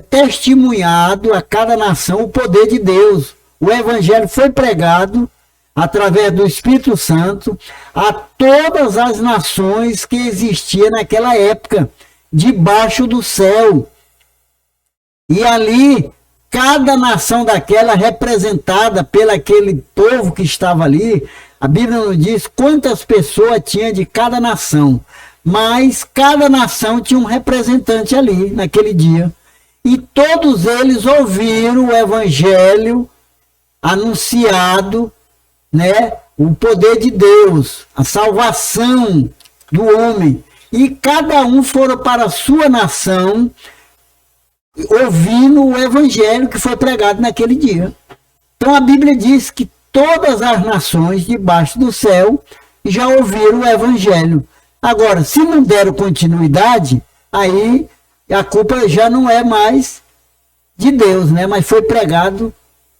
testemunhado a cada nação o poder de Deus. O evangelho foi pregado através do Espírito Santo a todas as nações que existiam naquela época, debaixo do céu. E ali, cada nação daquela representada pelo aquele povo que estava ali, a Bíblia não diz quantas pessoas tinha de cada nação, mas cada nação tinha um representante ali, naquele dia. E todos eles ouviram o evangelho anunciado, né? O poder de Deus, a salvação do homem. E cada um foram para a sua nação, ouvindo o evangelho que foi pregado naquele dia. Então a Bíblia diz que todas as nações debaixo do céu já ouviram o evangelho. Agora, se não deram continuidade, aí a culpa já não é mais de Deus, né? Mas foi pregado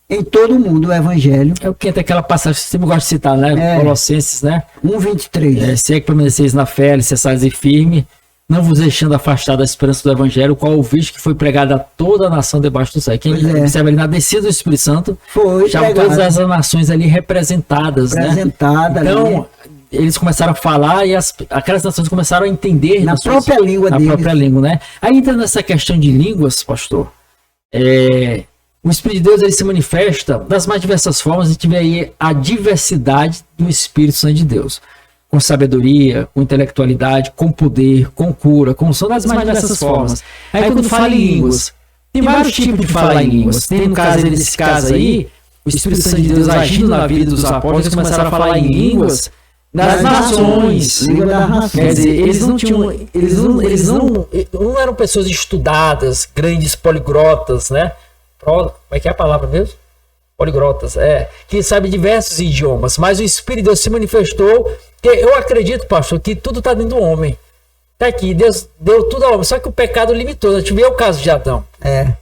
em todo o mundo o evangelho. É o que entra aquela passagem que você sempre gosta de citar, né? Colossenses, né? 1:23. Se é que permaneceis na fé, alicerçados e firme, não vos deixando afastar da esperança do evangelho, qual o vídeo que foi pregado a toda a nação debaixo do céu. Quem observa ali na descida do Espírito Santo, foi já todas as nações ali representadas, né? Então, ali. Eles começaram a falar e aquelas nações começaram a entender na própria língua deles. Na própria língua, né? Aí entra nessa questão de línguas, pastor. O Espírito de Deus ele se manifesta das mais diversas formas. A gente vê aí a diversidade do Espírito Santo de Deus. Com sabedoria, com intelectualidade, com poder, com cura, com som das mais diversas formas. Aí quando fala em línguas, tem vários tipos de falar em línguas. Tem no caso desse caso aí, o Espírito Santo de Deus agindo na vida dos apóstolos, eles começaram a falar em línguas das nações. Quer dizer, eles não tinham, eles não eram pessoas estudadas, grandes poliglotas, né? Como é que é a palavra mesmo? Poliglotas, que sabe diversos idiomas, mas o Espírito de Deus se manifestou, que eu acredito, pastor, que tudo está dentro do homem. Tá aqui, Deus deu tudo ao homem, só que o pecado limitou. A gente vê o caso de Adão,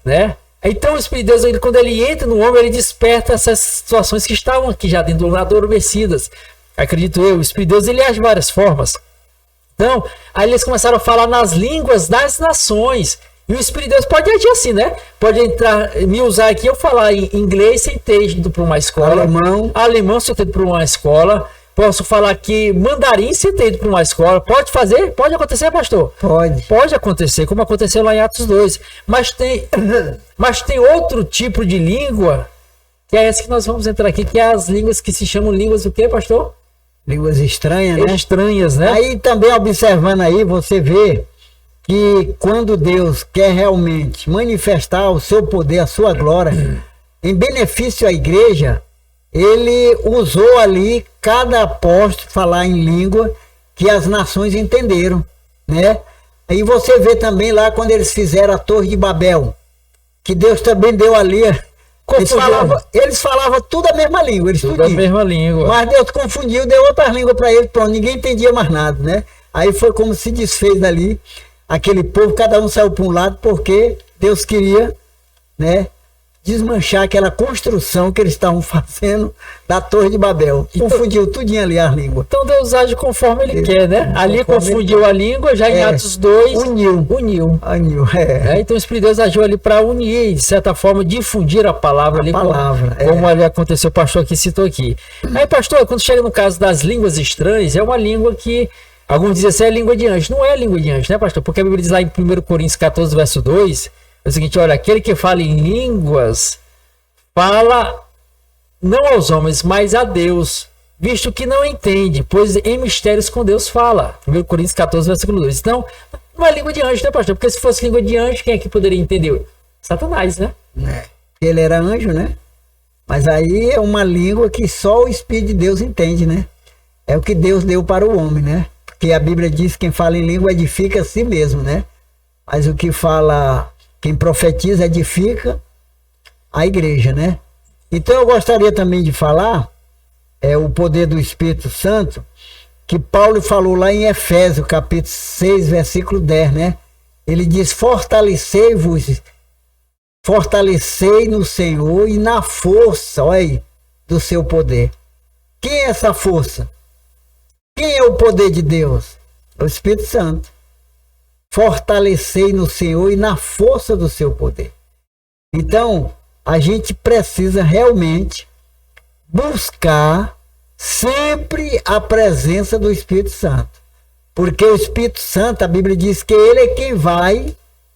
né? Então o Espírito de Deus, quando ele entra no homem, ele desperta essas situações que estavam aqui já dentro do lado adormecidas. Acredito eu, o Espírito de Deus ele age de várias formas. Então, aí eles começaram a falar nas línguas das nações. E o Espírito de Deus pode agir assim, né? Pode entrar, me usar aqui, eu falar em inglês sem ter ido para uma escola. Alemão sem ter ido para uma escola. Posso falar aqui mandarim sem ter ido para uma escola. Pode fazer? Pode acontecer, pastor? Pode. Pode acontecer, como aconteceu lá em Atos 2. Mas tem outro tipo de língua, que é essa que nós vamos entrar aqui, que é as línguas que se chamam línguas do quê, pastor? Línguas estranhas, né? Estranhas, né? Aí também observando aí, você vê que quando Deus quer realmente manifestar o seu poder, a sua glória, em benefício à igreja, ele usou ali cada apóstolo falar em língua que as nações entenderam, né? Aí você vê também lá quando eles fizeram a Torre de Babel, que Deus também deu ali. Eles falavam tudo a mesma língua, tudo a mesma língua. Mas Deus confundiu, deu outras línguas para eles, pronto, ninguém entendia mais nada, né? Aí foi como se desfez dali aquele povo, cada um saiu para um lado, porque Deus queria, né, desmanchar aquela construção que eles estavam fazendo da Torre de Babel. Confundiu tudinho ali a língua. Então Deus age conforme ele quer, né? Ali confundiu a língua, já em Atos 2 uniu. Então o Espírito de Deus agiu ali para unir, de certa forma, difundir a palavra ali, como ali aconteceu, o pastor aqui citou aqui. Aí, pastor, quando chega no caso das línguas estranhas, é uma língua que alguns dizem assim, é língua de anjo. Não é língua de anjo, né, pastor? Porque a Bíblia diz lá em 1 Coríntios 14, verso 2, é o seguinte, olha, aquele que fala em línguas, fala não aos homens, mas a Deus, visto que não entende, pois em mistérios com Deus fala. 1 Coríntios 14, versículo 2. Então, não é língua de anjo, né, pastor? Porque se fosse língua de anjo, quem é que poderia entender? Satanás, né? Ele era anjo, né? Mas aí é uma língua que só o Espírito de Deus entende, né? É o que Deus deu para o homem, né? Porque a Bíblia diz que quem fala em língua edifica a si mesmo, né? Mas o que fala, quem profetiza edifica a igreja, né? Então eu gostaria também de falar o poder do Espírito Santo, que Paulo falou lá em Efésios, capítulo 6, versículo 10, né? Ele diz, fortalecei no Senhor e na força, olha aí, do seu poder. Quem é essa força? Quem é o poder de Deus? É o Espírito Santo. Fortalecei no Senhor e na força do seu poder. Então, a gente precisa realmente buscar sempre a presença do Espírito Santo. Porque o Espírito Santo, a Bíblia diz que ele é quem vai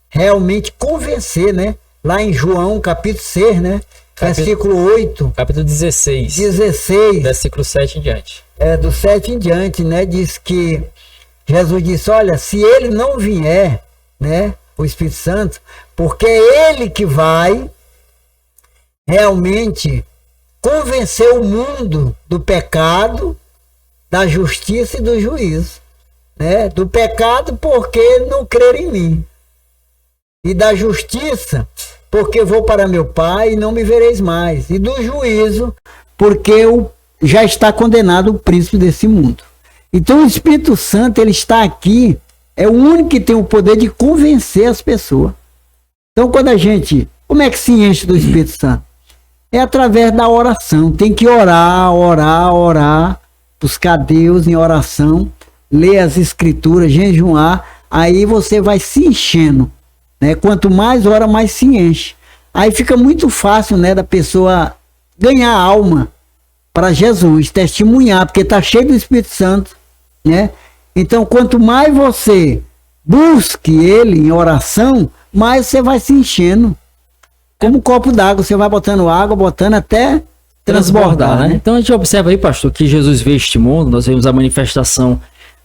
realmente convencer, né? Lá em João, capítulo 6, né? Versículo 8. Capítulo 16. 16. Versículo 7 em diante. Do 7 em diante, né? Diz que Jesus disse, olha, se ele não vier, né? O Espírito Santo, porque é ele que vai realmente convencer o mundo do pecado, da justiça e do juízo, né? Do pecado porque não crer em mim, e da justiça porque vou para meu Pai e não me vereis mais, e do juízo porque já está condenado o príncipe desse mundo. Então o Espírito Santo, ele está aqui, é o único que tem o poder de convencer as pessoas. Então quando a gente, como é que se enche do Espírito Santo? É através da oração. Tem que orar, buscar Deus em oração, ler as escrituras, jejuar, aí você vai se enchendo, né? Quanto mais ora, mais se enche. Aí fica muito fácil, né, da pessoa ganhar alma para Jesus, testemunhar, porque está cheio do Espírito Santo, né? Então, quanto mais você busque ele em oração, mais você vai se enchendo. Como um copo d'água, você vai botando água, botando até transbordar, né? Então a gente observa aí, pastor, que Jesus veio este mundo, nós vemos a manifestação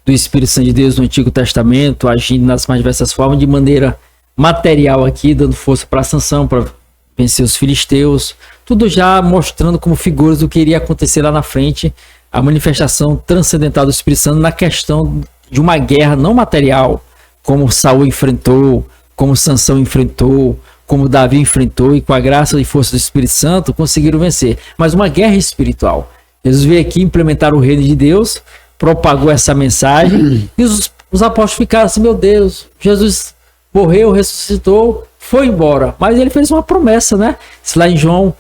do Espírito Santo de Deus no Antigo Testamento, agindo nas mais diversas formas, de maneira material aqui, dando força para a Sansão, para vencer os filisteus, tudo já mostrando como figuras do que iria acontecer lá na frente, a manifestação transcendental do Espírito Santo na questão de uma guerra não material, como Saul enfrentou, como Sansão enfrentou, como Davi enfrentou, e com a graça e força do Espírito Santo conseguiram vencer. Mas uma guerra espiritual. Jesus veio aqui implementar o reino de Deus, propagou essa mensagem, e os apóstolos ficaram assim, meu Deus, Jesus morreu, ressuscitou, foi embora. Mas ele fez uma promessa, né? Isso lá em João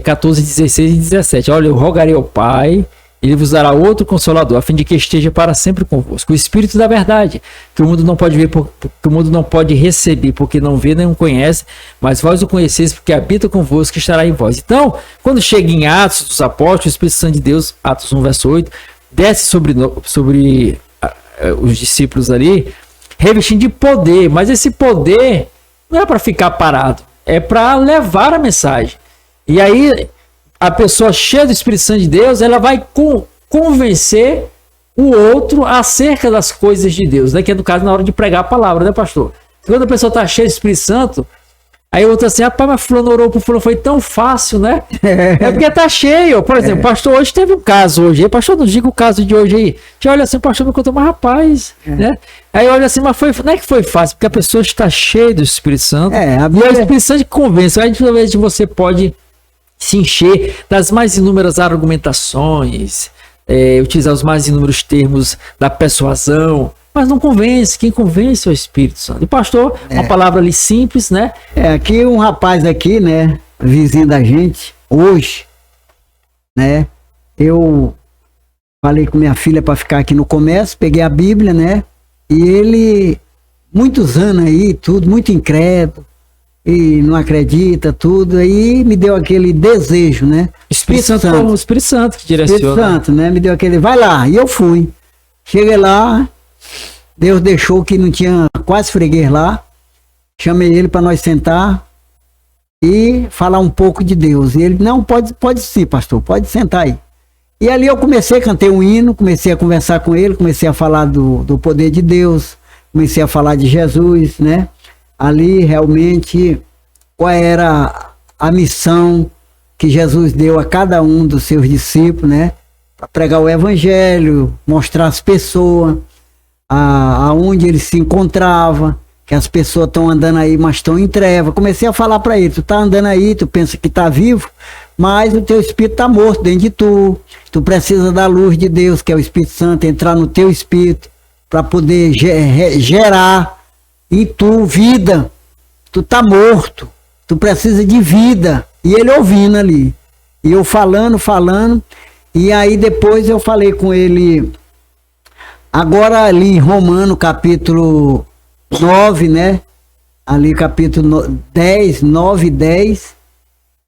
14, 16 e 17. Olha, eu rogarei ao Pai, ele vos dará outro consolador, a fim de que esteja para sempre convosco. O Espírito da verdade, que o mundo não pode ver, que o mundo não pode receber, porque não vê nem o conhece, mas vós o conheceis, porque habita convosco, que estará em vós. Então, quando chega em Atos dos Apóstolos, o Espírito Santo de Deus, Atos 1, verso 8, desce sobre os discípulos ali, revestindo de poder, mas esse poder não é para ficar parado, é para levar a mensagem. E aí, a pessoa cheia do Espírito Santo de Deus, ela vai convencer o outro acerca das coisas de Deus, né? Que é no caso na hora de pregar a palavra, né, pastor? Quando a pessoa está cheia do Espírito Santo, aí o outro assim, rapaz, mas fulano orou pro fulano, foi tão fácil, né? É porque tá cheio. Por exemplo, pastor, hoje teve um caso hoje, pastor, não diga o caso de hoje aí. Já olha assim, o pastor me contou, mas rapaz, né? Aí olha assim, mas não é que foi fácil, porque a pessoa está cheia do Espírito Santo, e é o Espírito Santo que convence. Aí às vezes você pode se encher das mais inúmeras argumentações, utilizar os mais inúmeros termos da persuasão, mas não convence. Quem convence é o Espírito Santo. E pastor, uma palavra ali simples, né? Aqui um rapaz aqui, né, vizinho da gente, hoje, né, eu falei com minha filha para ficar aqui no comércio, peguei a Bíblia, né, e ele, muitos anos aí, tudo, muito incrédulo, e não acredita, tudo, aí me deu aquele desejo, né? Espírito Santo. O Espírito Santo que direciona. Espírito Santo, né? Me deu aquele, vai lá, e eu fui. Cheguei lá, Deus deixou que não tinha quase freguês lá, chamei ele para nós sentar e falar um pouco de Deus. E ele, não, pode sim, pastor, pode sentar aí. E ali eu comecei a cantar um hino, comecei a conversar com ele, comecei a falar do poder de Deus, comecei a falar de Jesus, né? Ali realmente qual era a missão que Jesus deu a cada um dos seus discípulos, né? Para pregar o evangelho, mostrar às pessoas aonde ele se encontrava, que as pessoas estão andando aí, mas estão em treva. Comecei a falar para ele, tu tá andando aí, tu pensa que tá vivo, mas o teu espírito tá morto dentro de tu. Tu precisa da luz de Deus, que é o Espírito Santo, entrar no teu espírito para poder gerar em tu vida. Tu tá morto, tu precisa de vida. E ele ouvindo ali, e eu falando, E aí depois eu falei com ele, agora ali em Romano capítulo 9, né? Ali capítulo 10, 9 e 10.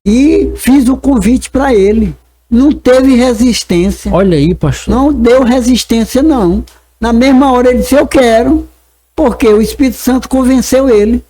E fiz o convite para ele. Não teve resistência. Olha aí, pastor. Não deu resistência, não. Na mesma hora ele disse, eu quero. Porque o Espírito Santo convenceu ele.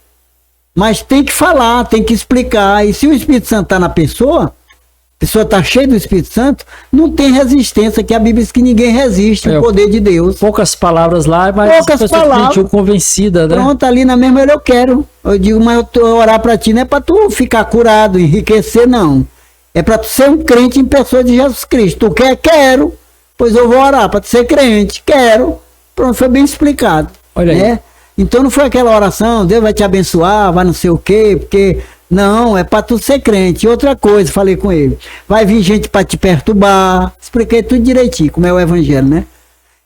Mas tem que falar, tem que explicar. E se o Espírito Santo está na pessoa, a pessoa está cheia do Espírito Santo, não tem resistência, que a Bíblia diz que ninguém resiste ao poder de Deus. Poucas palavras lá, mas poucas a pessoa palavras, sentiu convencida, né? Pronto, ali na mesma hora eu quero. Eu digo, mas eu tô orar para ti não é para tu ficar curado, enriquecer, não. É para tu ser um crente em pessoa de Jesus Cristo. Tu quer? Quero. Pois eu vou orar para tu ser crente. Quero. Pronto, foi bem explicado. Olha né? aí. Então não foi aquela oração, Deus vai te abençoar, vai não sei o quê, porque... Não, é para tu ser crente. E outra coisa, falei com ele, vai vir gente para te perturbar. Expliquei tudo direitinho, como é o evangelho, né?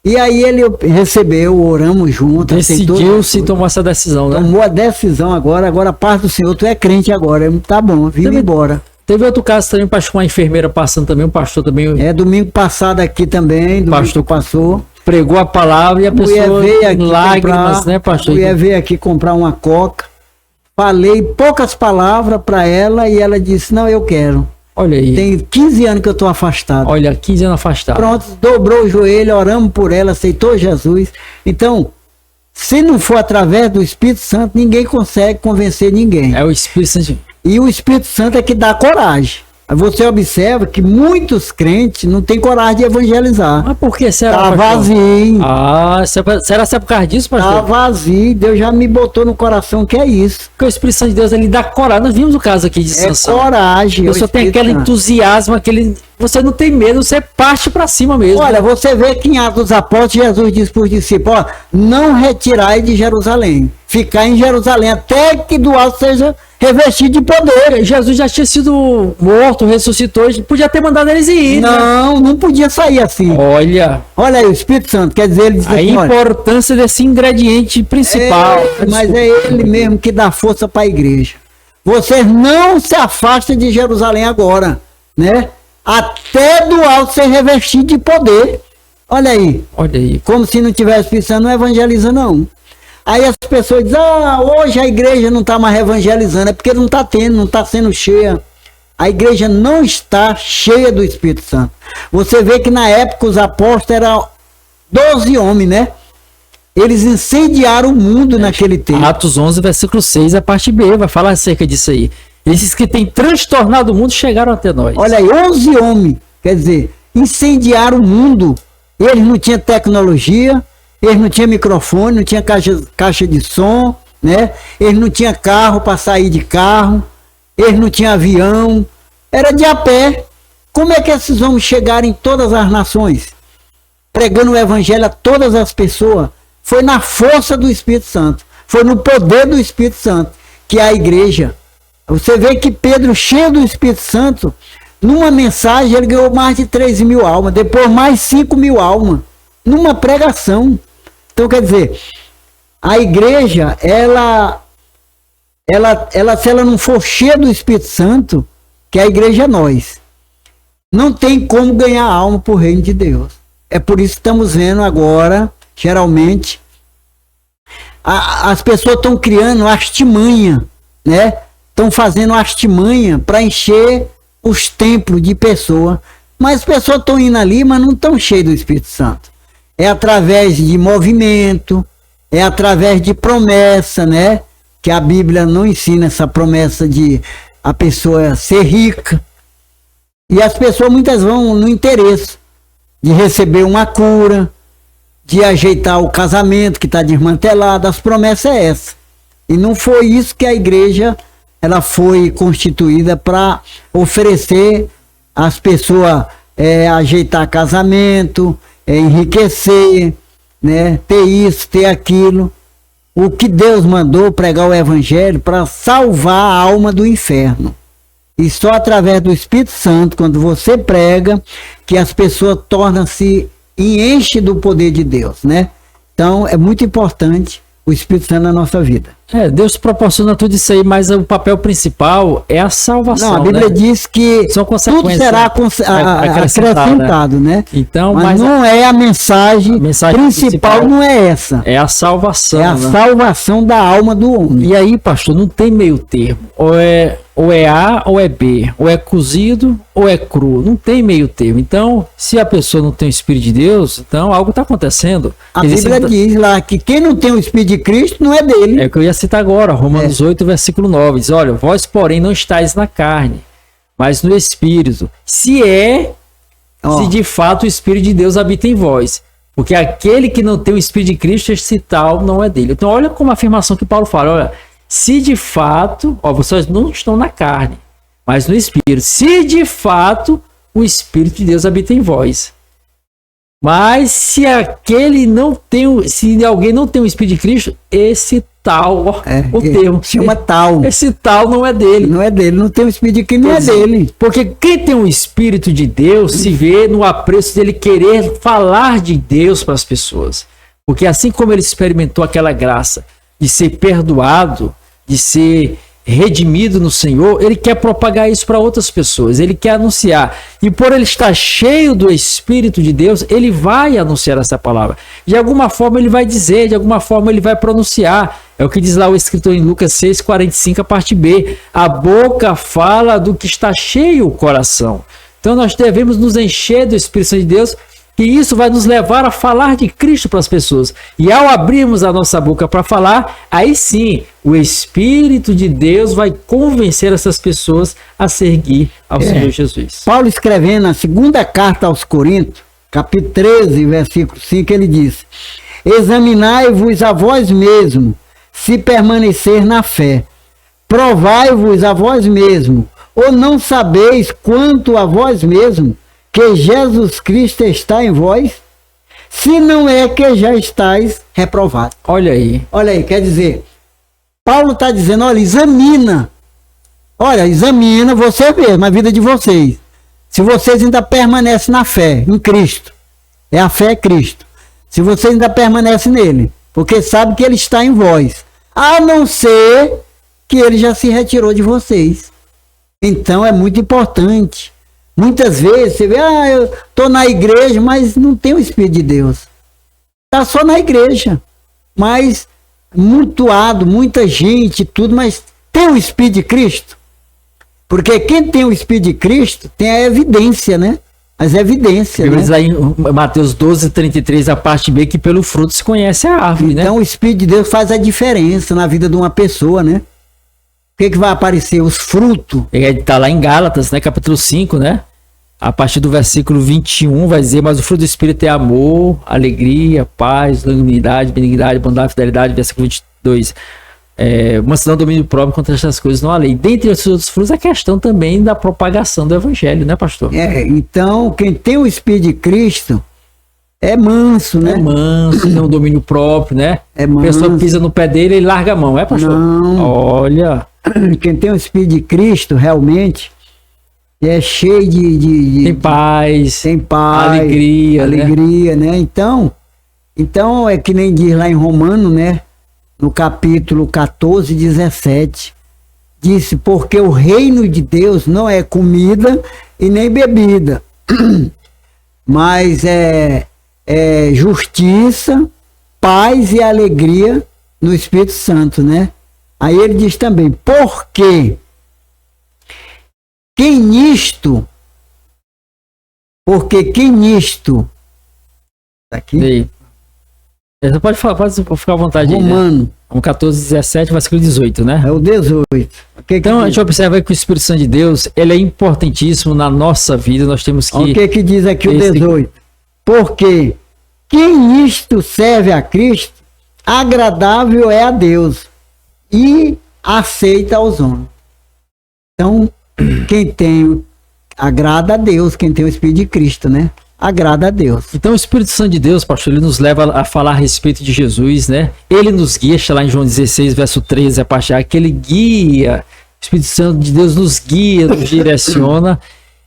E aí ele recebeu, oramos juntos. Decidiu-se tomar essa decisão, né? Tomou a decisão agora a paz do Senhor, tu é crente agora. Eu, tá bom, vim embora. Teve outro caso também, pastor, uma enfermeira passando também, um pastor também. Domingo passado aqui também, domingo pastor passou. Pregou a palavra e a pessoa veio em lágrimas, né, pastor? A mulher veio aqui comprar uma coca. Falei poucas palavras para ela e ela disse, não, eu quero. Olha aí. Tem 15 anos que eu estou afastado. Olha, 15 anos afastado. Pronto, dobrou o joelho, oramos por ela, aceitou Jesus. Então, se não for através do Espírito Santo, ninguém consegue convencer ninguém. É o Espírito Santo. E o Espírito Santo é que dá coragem. Você observa que muitos crentes não têm coragem de evangelizar. Mas por que será? Tá vazio. Ah, será que é por causa disso, pastor? Tá vazio. Deus já me botou no coração que é isso. Porque o Espírito Santo de Deus, ele dá coragem. Nós vimos o caso aqui de Sansão. Coragem. Você tem aquele entusiasmo, você não tem medo, você parte pra cima mesmo. Olha, você vê que em Atos dos Apóstolos, Jesus disse para os discípulos, não retirai de Jerusalém. Ficar em Jerusalém até que do alto seja revestido de poder. Jesus já tinha sido morto, ressuscitou, podia ter mandado eles ir. Não, não podia sair assim. Olha aí, o Espírito Santo, quer dizer, ele diz a importância desse ingrediente principal. Mas é ele mesmo que dá força para a igreja. Vocês não se afastem de Jerusalém agora, né? Até do alto ser revestido de poder. Olha aí. Como se não tivesse Espírito Santo, não evangeliza não. Aí as pessoas dizem, hoje a igreja não está mais evangelizando, é porque não está tendo, não está sendo cheia. A igreja não está cheia do Espírito Santo. Você vê que na época os apóstolos eram 12 homens, né? Eles incendiaram o mundo naquele tempo. Atos 11, versículo 6, a parte B, vai falar acerca disso aí. Esses que têm transtornado o mundo chegaram até nós. Olha aí, 11 homens, quer dizer, incendiaram o mundo. Eles não tinham tecnologia, eles não tinham microfone, não tinham caixa de som, né? Eles não tinham carro para sair de carro, eles não tinham avião, era de a pé. Como é que esses homens chegaram em todas as nações? Pregando o evangelho a todas as pessoas. Foi na força do Espírito Santo, foi no poder do Espírito Santo que a igreja... Você vê que Pedro, cheio do Espírito Santo, numa mensagem ele ganhou mais de 13.000 almas, depois mais 5.000 almas, numa pregação. Então, quer dizer, a igreja, se ela não for cheia do Espírito Santo, que a igreja é nós, não tem como ganhar alma para o reino de Deus. É por isso que estamos vendo agora, geralmente, as pessoas estão criando artimanha, né? Estão fazendo artimanha para encher os templos de pessoas. Mas as pessoas estão indo ali, mas não estão cheias do Espírito Santo. É através de movimento, é através de promessa, né? Que a Bíblia não ensina essa promessa de a pessoa ser rica. E as pessoas muitas vão no interesse de receber uma cura, de ajeitar o casamento que está desmantelado. As promessas é essa. E não foi isso que a igreja... ela foi constituída para oferecer às pessoas ajeitar casamento, enriquecer, né? Ter isso, ter aquilo. O que Deus mandou pregar o evangelho para salvar a alma do inferno. E só através do Espírito Santo, quando você prega, que as pessoas tornam-se e enchem do poder de Deus, né? Então é muito importante o Espírito Santo na nossa vida. Deus proporciona tudo isso aí, mas o papel principal é a salvação. Não, a Bíblia diz que são tudo será acrescentado, né? Então, mas não é a mensagem principal, não é essa. É a salvação. É a salvação da alma do homem. E aí, pastor, não tem meio termo. Ou é A ou é B. Ou é cozido ou é cru. Não tem meio termo. Então, se a pessoa não tem o Espírito de Deus, então algo está acontecendo. A Bíblia diz lá que quem não tem o Espírito de Cristo não é dele. É o que eu ia citar agora, Romanos 8, versículo 9. Diz, olha, vós, porém, não estáis na carne, mas no Espírito. Se de fato o Espírito de Deus habita em vós. Porque aquele que não tem o Espírito de Cristo, esse tal não é dele. Então, olha como a afirmação que Paulo fala, olha, se de fato, vocês não estão na carne, mas no Espírito. Se de fato o Espírito de Deus habita em vós. Mas se alguém não tem o Espírito de Cristo, esse tal, o termo chama tal. Esse tal não é dele. Não é dele, não tem o Espírito de Cristo, não é dele. Porque quem tem o Espírito de Deus se vê no apreço dele querer falar de Deus para as pessoas. Porque assim como ele experimentou aquela graça de ser perdoado, de ser redimido no Senhor, ele quer propagar isso para outras pessoas, ele quer anunciar. E por ele estar cheio do Espírito de Deus, ele vai anunciar essa palavra. De alguma forma ele vai dizer, de alguma forma ele vai pronunciar. É o que diz lá o escritor em Lucas 6,45, a parte B. A boca fala do que está cheio o coração. Então nós devemos nos encher do Espírito Santo de Deus, que isso vai nos levar a falar de Cristo para as pessoas. E ao abrirmos a nossa boca para falar, aí sim, o Espírito de Deus vai convencer essas pessoas a seguir ao Senhor Jesus. Paulo escrevendo na segunda carta aos Coríntios, capítulo 13, versículo 5, ele diz: examinai-vos a vós mesmos, se permanecer na fé. Provai-vos a vós mesmos, ou não sabeis quanto a vós mesmos, que Jesus Cristo está em vós, se não é que já estáis reprovados. Olha aí, quer dizer, Paulo está dizendo, examina você mesmo, a vida de vocês. Se vocês ainda permanecem na fé, em Cristo, a fé é Cristo. Se vocês ainda permanecem nele, porque sabe que ele está em vós, a não ser que ele já se retirou de vocês. Então é muito importante. Muitas vezes você vê, eu estou na igreja, mas não tem o Espírito de Deus. Está só na igreja, mas mutuado, muita gente, tudo, mas tem o Espírito de Cristo? Porque quem tem o Espírito de Cristo tem a evidência, né? As evidências, né? Diz lá em Mateus 12:33, a parte B, que pelo fruto se conhece a árvore, né? Então o Espírito de Deus faz a diferença na vida de uma pessoa, né? O que vai aparecer? Os frutos. Está lá em Gálatas, né? Capítulo 5, né? A partir do versículo 21 vai dizer, mas o fruto do Espírito é amor, alegria, paz, longanimidade, benignidade, bondade, fidelidade. Versículo 22. Mansidão, domínio próprio, contra essas coisas não há lei. Dentre os outros frutos, a questão também da propagação do evangelho, né, pastor? Então, quem tem o Espírito de Cristo é manso, né? É manso, tem um domínio próprio, né? É manso. A pessoa pisa no pé dele e larga a mão, pastor? Não. Olha. Quem tem o Espírito de Cristo, realmente, é cheio de tem paz, alegria, né? Então é que nem diz lá em Romano, né? No capítulo 14, 17, disse, porque o reino de Deus não é comida e nem bebida, mas é justiça, paz e alegria no Espírito Santo, né? Aí ele diz também, porque quem nisto aqui. Você pode falar, pode ficar à vontade. Romano. Aí, né? 14, 17, versículo 18, né? É o 18. Então a gente observa que o Espírito Santo de Deus, ele é importantíssimo na nossa vida, nós temos que... O que diz aqui o 18? Porque quem nisto serve a Cristo, agradável é a Deus e aceita aos homens. Então, quem tem, agrada a Deus, quem tem o Espírito de Cristo, né? Agrada a Deus. Então o Espírito Santo de Deus, pastor, ele nos leva a falar a respeito de Jesus, né? Ele nos guia, está lá em João 16, verso 13, a parte A, que ele guia, o Espírito Santo de Deus nos guia, nos direciona.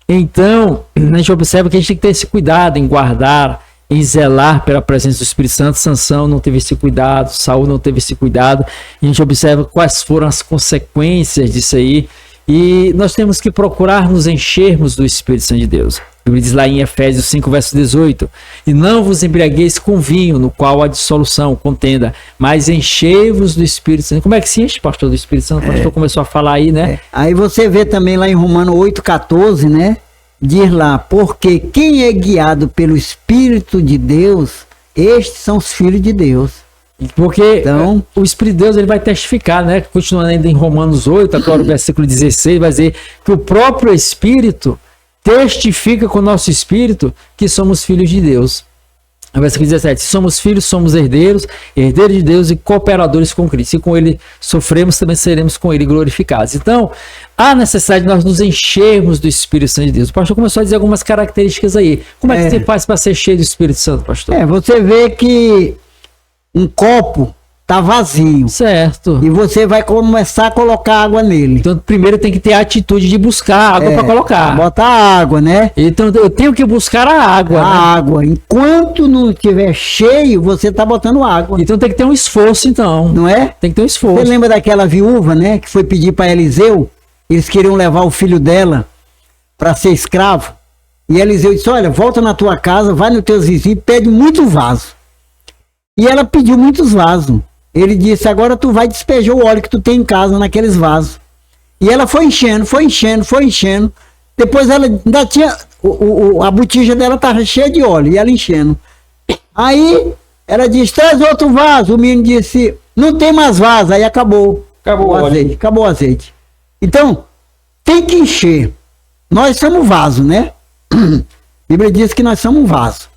Então, a gente observa que a gente tem que ter esse cuidado em guardar em zelar pela presença do Espírito Santo. Sansão não teve esse cuidado, Saul não teve esse cuidado. E a gente observa quais foram as consequências disso aí. E nós temos que procurar nos enchermos do Espírito Santo de Deus. A Bíblia diz lá em Efésios 5, verso 18: e não vos embriagueis com vinho, no qual há dissolução, contenda, mas enchei-vos do Espírito Santo. Como é que se enche, pastor, do Espírito Santo? O pastor começou a falar aí, né? Aí você vê também lá em Romanos 8,14, né? Diz lá, porque quem é guiado pelo Espírito de Deus, estes são os filhos de Deus. Porque Então, o Espírito de Deus ele vai testificar, né? Continuando ainda em Romanos 8, agora o versículo 16, vai dizer que o próprio Espírito testifica com o nosso Espírito que somos filhos de Deus. No versículo 17, se somos filhos, somos herdeiros, herdeiros de Deus e cooperadores com Cristo. Se com Ele sofremos, também seremos com Ele glorificados. Então, há necessidade de nós nos enchermos do Espírito Santo de Deus. O pastor começou a dizer algumas características aí. Como é que você faz para ser cheio do Espírito Santo, pastor? você vê que um copo tá vazio. Certo. E você vai começar a colocar água nele. Então, primeiro tem que ter a atitude de buscar água para colocar. Botar água, né? Então, eu tenho que buscar a água. A né? água. Enquanto não estiver cheio, você tá botando água. Então, tem que ter um esforço, então. Não é? Tem que ter um esforço. Você lembra daquela viúva, né? Que foi pedir para Eliseu? Eles queriam levar o filho dela para ser escravo. E Eliseu disse, olha, volta na tua casa, vai nos teus vizinhos, pede muito vaso. E ela pediu muitos vasos. Ele disse, agora tu vai despejar o óleo que tu tem em casa naqueles vasos. E ela foi enchendo, foi enchendo, foi enchendo. Depois ela ainda tinha, a botija dela estava cheia de óleo, e ela enchendo. Aí ela disse, traz outro vaso. O menino disse, não tem mais vaso. Aí acabou o azeite, acabou o azeite. Então, tem que encher. Nós somos vaso, né? A Bíblia diz que nós somos um vaso.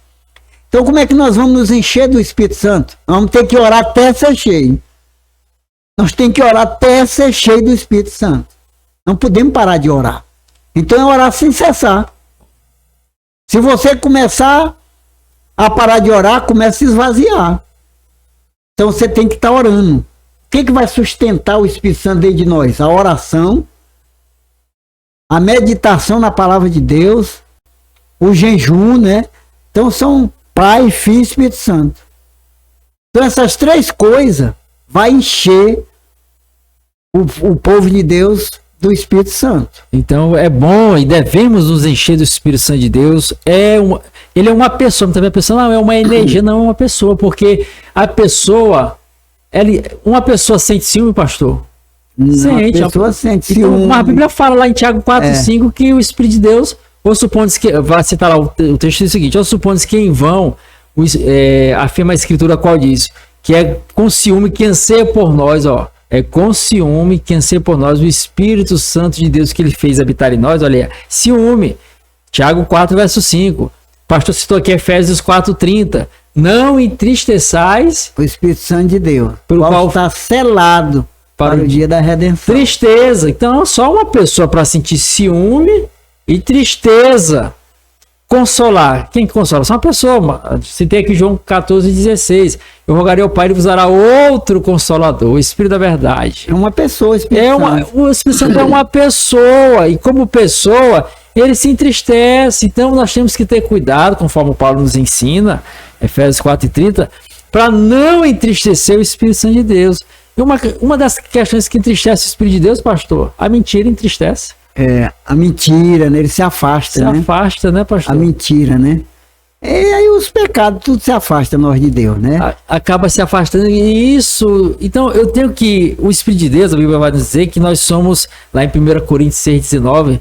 Então, como é que nós vamos nos encher do Espírito Santo? Nós vamos ter que orar até ser cheio. Nós temos que orar até ser cheio do Espírito Santo. Não podemos parar de orar. Então, é orar sem cessar. Se você começar a parar de orar, começa a se esvaziar. Então, você tem que estar orando. O que vai sustentar o Espírito Santo dentro de nós? A oração, a meditação na palavra de Deus, o jejum, né? Então, são Pai, Filho e Espírito Santo. Então essas três coisas vai encher o povo de Deus do Espírito Santo. Então é bom e devemos nos encher do Espírito Santo de Deus. Ele é uma pessoa, não também a pessoa não é uma energia, não é uma pessoa, porque a pessoa, uma pessoa sente ciúme, pastor? Sente. A pessoa sente ciúme. Então, mas a Bíblia fala lá em Tiago 4,5 que o Espírito de Deus, ou supondo que, vai citar lá o texto seguinte, ou supondo que em vão, afirma a Escritura qual diz, que é com ciúme que anseia por nós, é com ciúme que anseia por nós o Espírito Santo de Deus que ele fez habitar em nós, olha, ciúme, Tiago 4, verso 5, o pastor citou aqui Efésios 4,30, não entristeçais o Espírito Santo de Deus, pelo qual está selado para o dia da redenção. Tristeza, então só uma pessoa para sentir ciúme e tristeza, consolar. Quem consola? Só uma pessoa. Citei aqui João 14,16. Eu rogarei ao Pai e vos dará outro consolador, o Espírito da verdade. É uma pessoa, o Espírito Santo. O Espírito Santo é uma pessoa, e como pessoa, ele se entristece. Então nós temos que ter cuidado, conforme o Paulo nos ensina, Efésios 4,30, para não entristecer o Espírito Santo de Deus. E uma das questões que entristece o Espírito de Deus, pastor, a mentira entristece. A mentira, né? Ele se afasta, né? Se afasta, né, pastor? A mentira, né? E aí os pecados, tudo se afasta nós de Deus, né? Acaba se afastando, e isso... Então, eu tenho que... O Espírito de Deus, a Bíblia vai dizer que nós somos, lá em 1 Coríntios 6,19,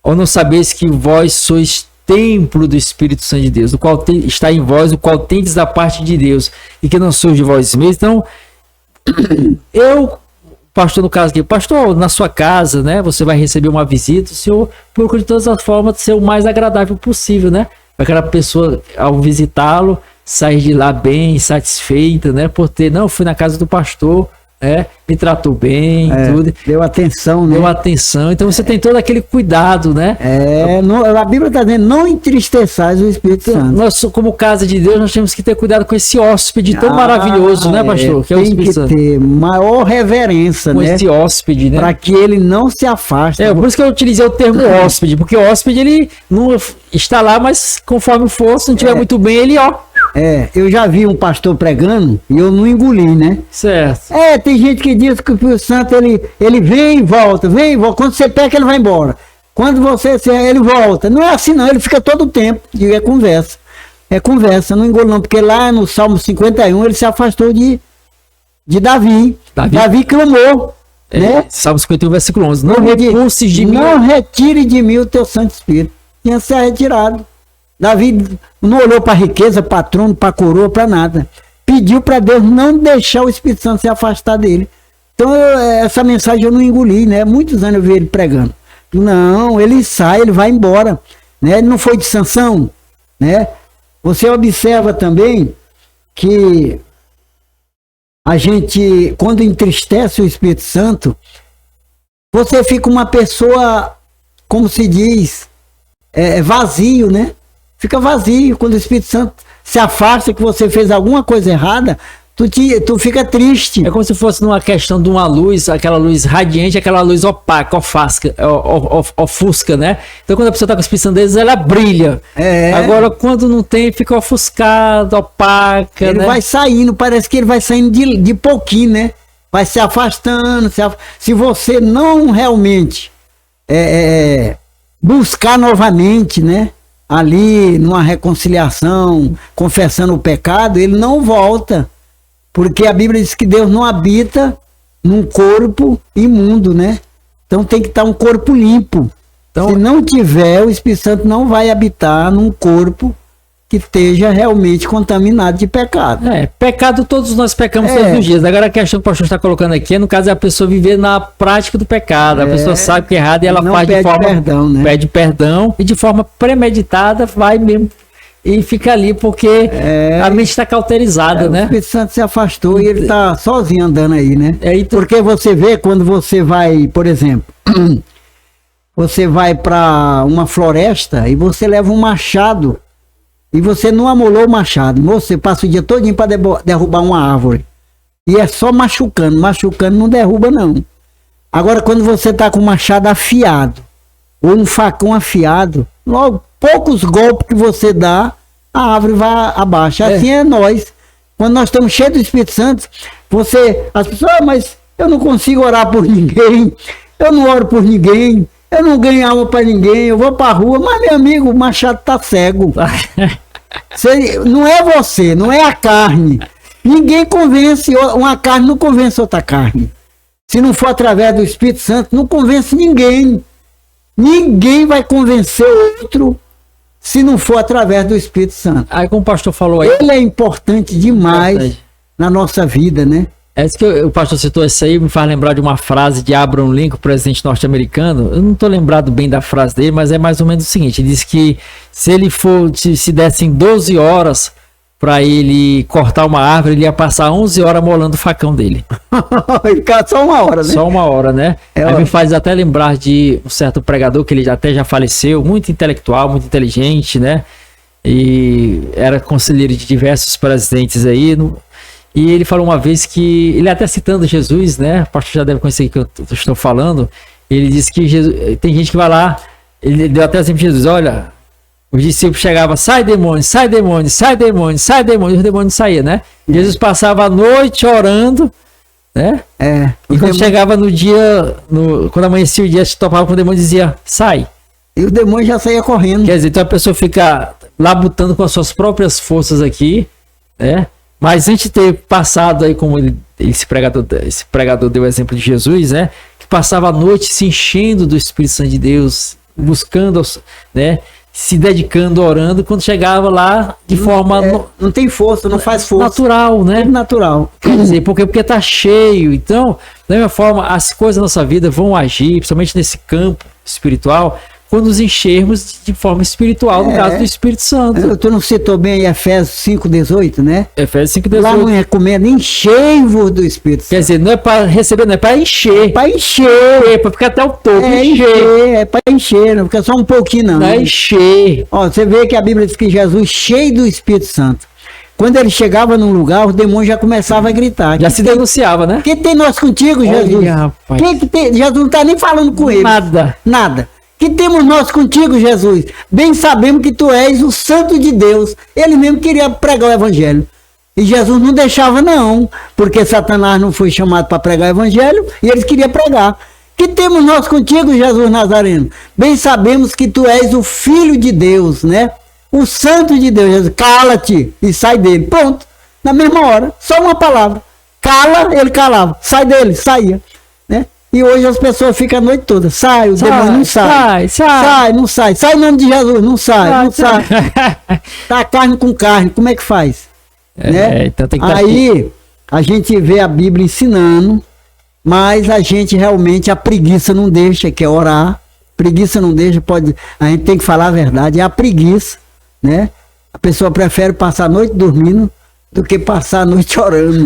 ou não sabeis que vós sois templo do Espírito Santo de Deus, o qual está em vós, o qual tendes da parte de Deus, e que não sois de vós mesmos. Então, pastor, no caso aqui, pastor, na sua casa, né, você vai receber uma visita, o senhor procura de todas as formas ser o mais agradável possível, né? Aquela pessoa, ao visitá-lo, sair de lá bem, satisfeita, né? Por ter, não, fui na casa do pastor, me tratou bem, tudo. Deu atenção, né? Deu atenção, então você tem todo aquele cuidado, né? A Bíblia está dizendo, não entristeçais o Espírito Santo. Nós, como casa de Deus, nós temos que ter cuidado com esse hóspede tão maravilhoso, né, pastor? Que é o Espírito Santo. Tem que ter maior reverência, com né? esse hóspede, né? Para que ele não se afaste. Por isso que eu utilizei o termo hóspede, porque o hóspede, ele não está lá, mas conforme for, se não estiver muito bem, ele, Eu já vi um pastor pregando e eu não engoli, né? Certo. Tem gente que diz que o Espírito Santo ele vem e volta, vem e volta. Quando você peca, ele vai embora. Quando ele volta. Não é assim, não. Ele fica todo o tempo. E é conversa. É conversa, não engolo, não. Porque lá no Salmo 51 ele se afastou de Davi. Davi clamou. Né? Salmo 51, versículo 11. Não repulses de mim. Não retire de mim o teu Santo Espírito. Tinha sido retirado. Davi não olhou para a riqueza, para trono, para coroa, para nada. Pediu para Deus não deixar o Espírito Santo se afastar dele. Então, essa mensagem eu não engoli, né? Muitos anos eu vi ele pregando. Não, ele sai, ele vai embora. Né? Ele não foi de Sansão, né? Você observa também que a gente, quando entristece o Espírito Santo, você fica uma pessoa, como se diz, vazio, né? Fica vazio. Quando o Espírito Santo se afasta, que você fez alguma coisa errada, tu fica triste. É como se fosse numa questão de uma luz, aquela luz radiante, aquela luz opaca, ofusca, né? Então quando a pessoa está com o Espírito Santo deles, ela brilha. Agora quando não tem, fica ofuscado, opaca, ele, né? Vai saindo, parece que ele vai saindo de pouquinho, né? Vai se afastando. Se você não realmente buscar novamente, né? Ali numa reconciliação, confessando o pecado, ele não volta. Porque a Bíblia diz que Deus não habita num corpo imundo, né? Então tem que estar um corpo limpo. Então, se não tiver, o Espírito Santo não vai habitar num corpo que esteja realmente contaminado de pecado. Pecado todos nós pecamos todos os dias. Agora a questão que o pastor está colocando aqui no caso, é a pessoa viver na prática do pecado. A pessoa sabe que é errado e ela faz de forma... Pede perdão e de forma premeditada vai mesmo e fica ali porque a mente está cauterizada, né? O Espírito Santo se afastou e ele está sozinho andando aí, né? Porque você vê quando você vai, por exemplo... você vai para uma floresta e você leva um machado e você não amolou o machado. Você passa o dia todinho para derrubar uma árvore. E é só machucando. Machucando não derruba, não. Agora, quando você está com o machado afiado, ou um facão afiado, logo, poucos golpes que você dá, a árvore vai abaixo. Assim é nós. Quando nós estamos cheios do Espírito Santo, as pessoas, mas eu não consigo orar por ninguém, eu não oro por ninguém, eu não ganho alma para ninguém, eu vou para a rua, mas meu amigo, o machado tá cego. Não é você, não é a carne. Ninguém convence, uma carne não convence outra carne. Se não for através do Espírito Santo, não convence ninguém. Ninguém vai convencer outro se não for através do Espírito Santo. Aí como o pastor falou aí... Ele é importante demais na nossa vida, né? É isso que o pastor citou, isso aí me faz lembrar de uma frase de Abraham Lincoln, presidente norte-americano. Eu não estou lembrado bem da frase dele, mas é mais ou menos o seguinte: ele disse que se dessem 12 horas para ele cortar uma árvore, ele ia passar 11 horas molando o facão dele. Só uma hora, né? Só uma hora, né? Aí me faz até lembrar de um certo pregador que ele até já faleceu, muito intelectual, muito inteligente, né? E era conselheiro de diversos presidentes aí, e ele falou uma vez que, ele até citando Jesus, né? O pastor já deve conhecer o que eu estou falando. Ele disse que Jesus, tem gente que vai lá, ele deu até exemplo de Jesus: olha, os discípulos chegavam, sai demônio, sai demônio, sai demônio, sai demônio, e os demônios saíam, né? Jesus passava a noite orando, né? E quando chegava no dia, quando amanhecia o dia, se topava com o demônio, dizia, sai. E o demônio já saía correndo. Quer dizer, então a pessoa fica labutando com as suas próprias forças aqui, né? Mas antes de ter passado aí, como esse pregador deu o exemplo de Jesus, né? Que passava a noite se enchendo do Espírito Santo de Deus, buscando, né? Se dedicando, orando, quando chegava lá de forma... não tem força, não faz força. Natural, né? Natural. Quer dizer, porque tá cheio. Então, da mesma forma, as coisas da nossa vida vão agir, principalmente nesse campo espiritual, quando nos enchermos de forma espiritual, no caso do Espírito Santo. Tu não citou bem Efésios 5,18, né? Efésios 5,18. Lá não é comer, nem enchei-vos do Espírito Santo. Quer dizer, não é para receber, não é para encher. Para encher. É para ficar até o topo. É para encher, não fica só um pouquinho, não. Não é encher. Ó, você vê que a Bíblia diz que Jesus, cheio do Espírito Santo, quando ele chegava num lugar, o demônio já começava a gritar. Já se denunciava, né? O que tem nós contigo, Jesus? Olha, rapaz. Que tem? Jesus não está nem falando com ele. Nada. Nada. Que temos nós contigo, Jesus? Bem sabemos que tu és o Santo de Deus. Ele mesmo queria pregar o evangelho. E Jesus não deixava não, porque Satanás não foi chamado para pregar o evangelho e eles queriam pregar. Que temos nós contigo, Jesus Nazareno? Bem sabemos que tu és o Filho de Deus, né? O Santo de Deus. Jesus, cala-te e sai dele. Pronto. Na mesma hora. Só uma palavra. Cala, ele calava. Sai dele, saía. Né? E hoje as pessoas ficam a noite toda. Sai, o demônio não sai. Sai, não sai. Sai em nome de Jesus, não sai, não sai. Tá carne com carne, como é que faz? Né? Então tem que aí a gente vê a Bíblia ensinando, mas a gente realmente, a preguiça não deixa, quer orar. Preguiça não deixa, a gente tem que falar a verdade, é a preguiça, né? A pessoa prefere passar a noite dormindo do que passar a noite orando.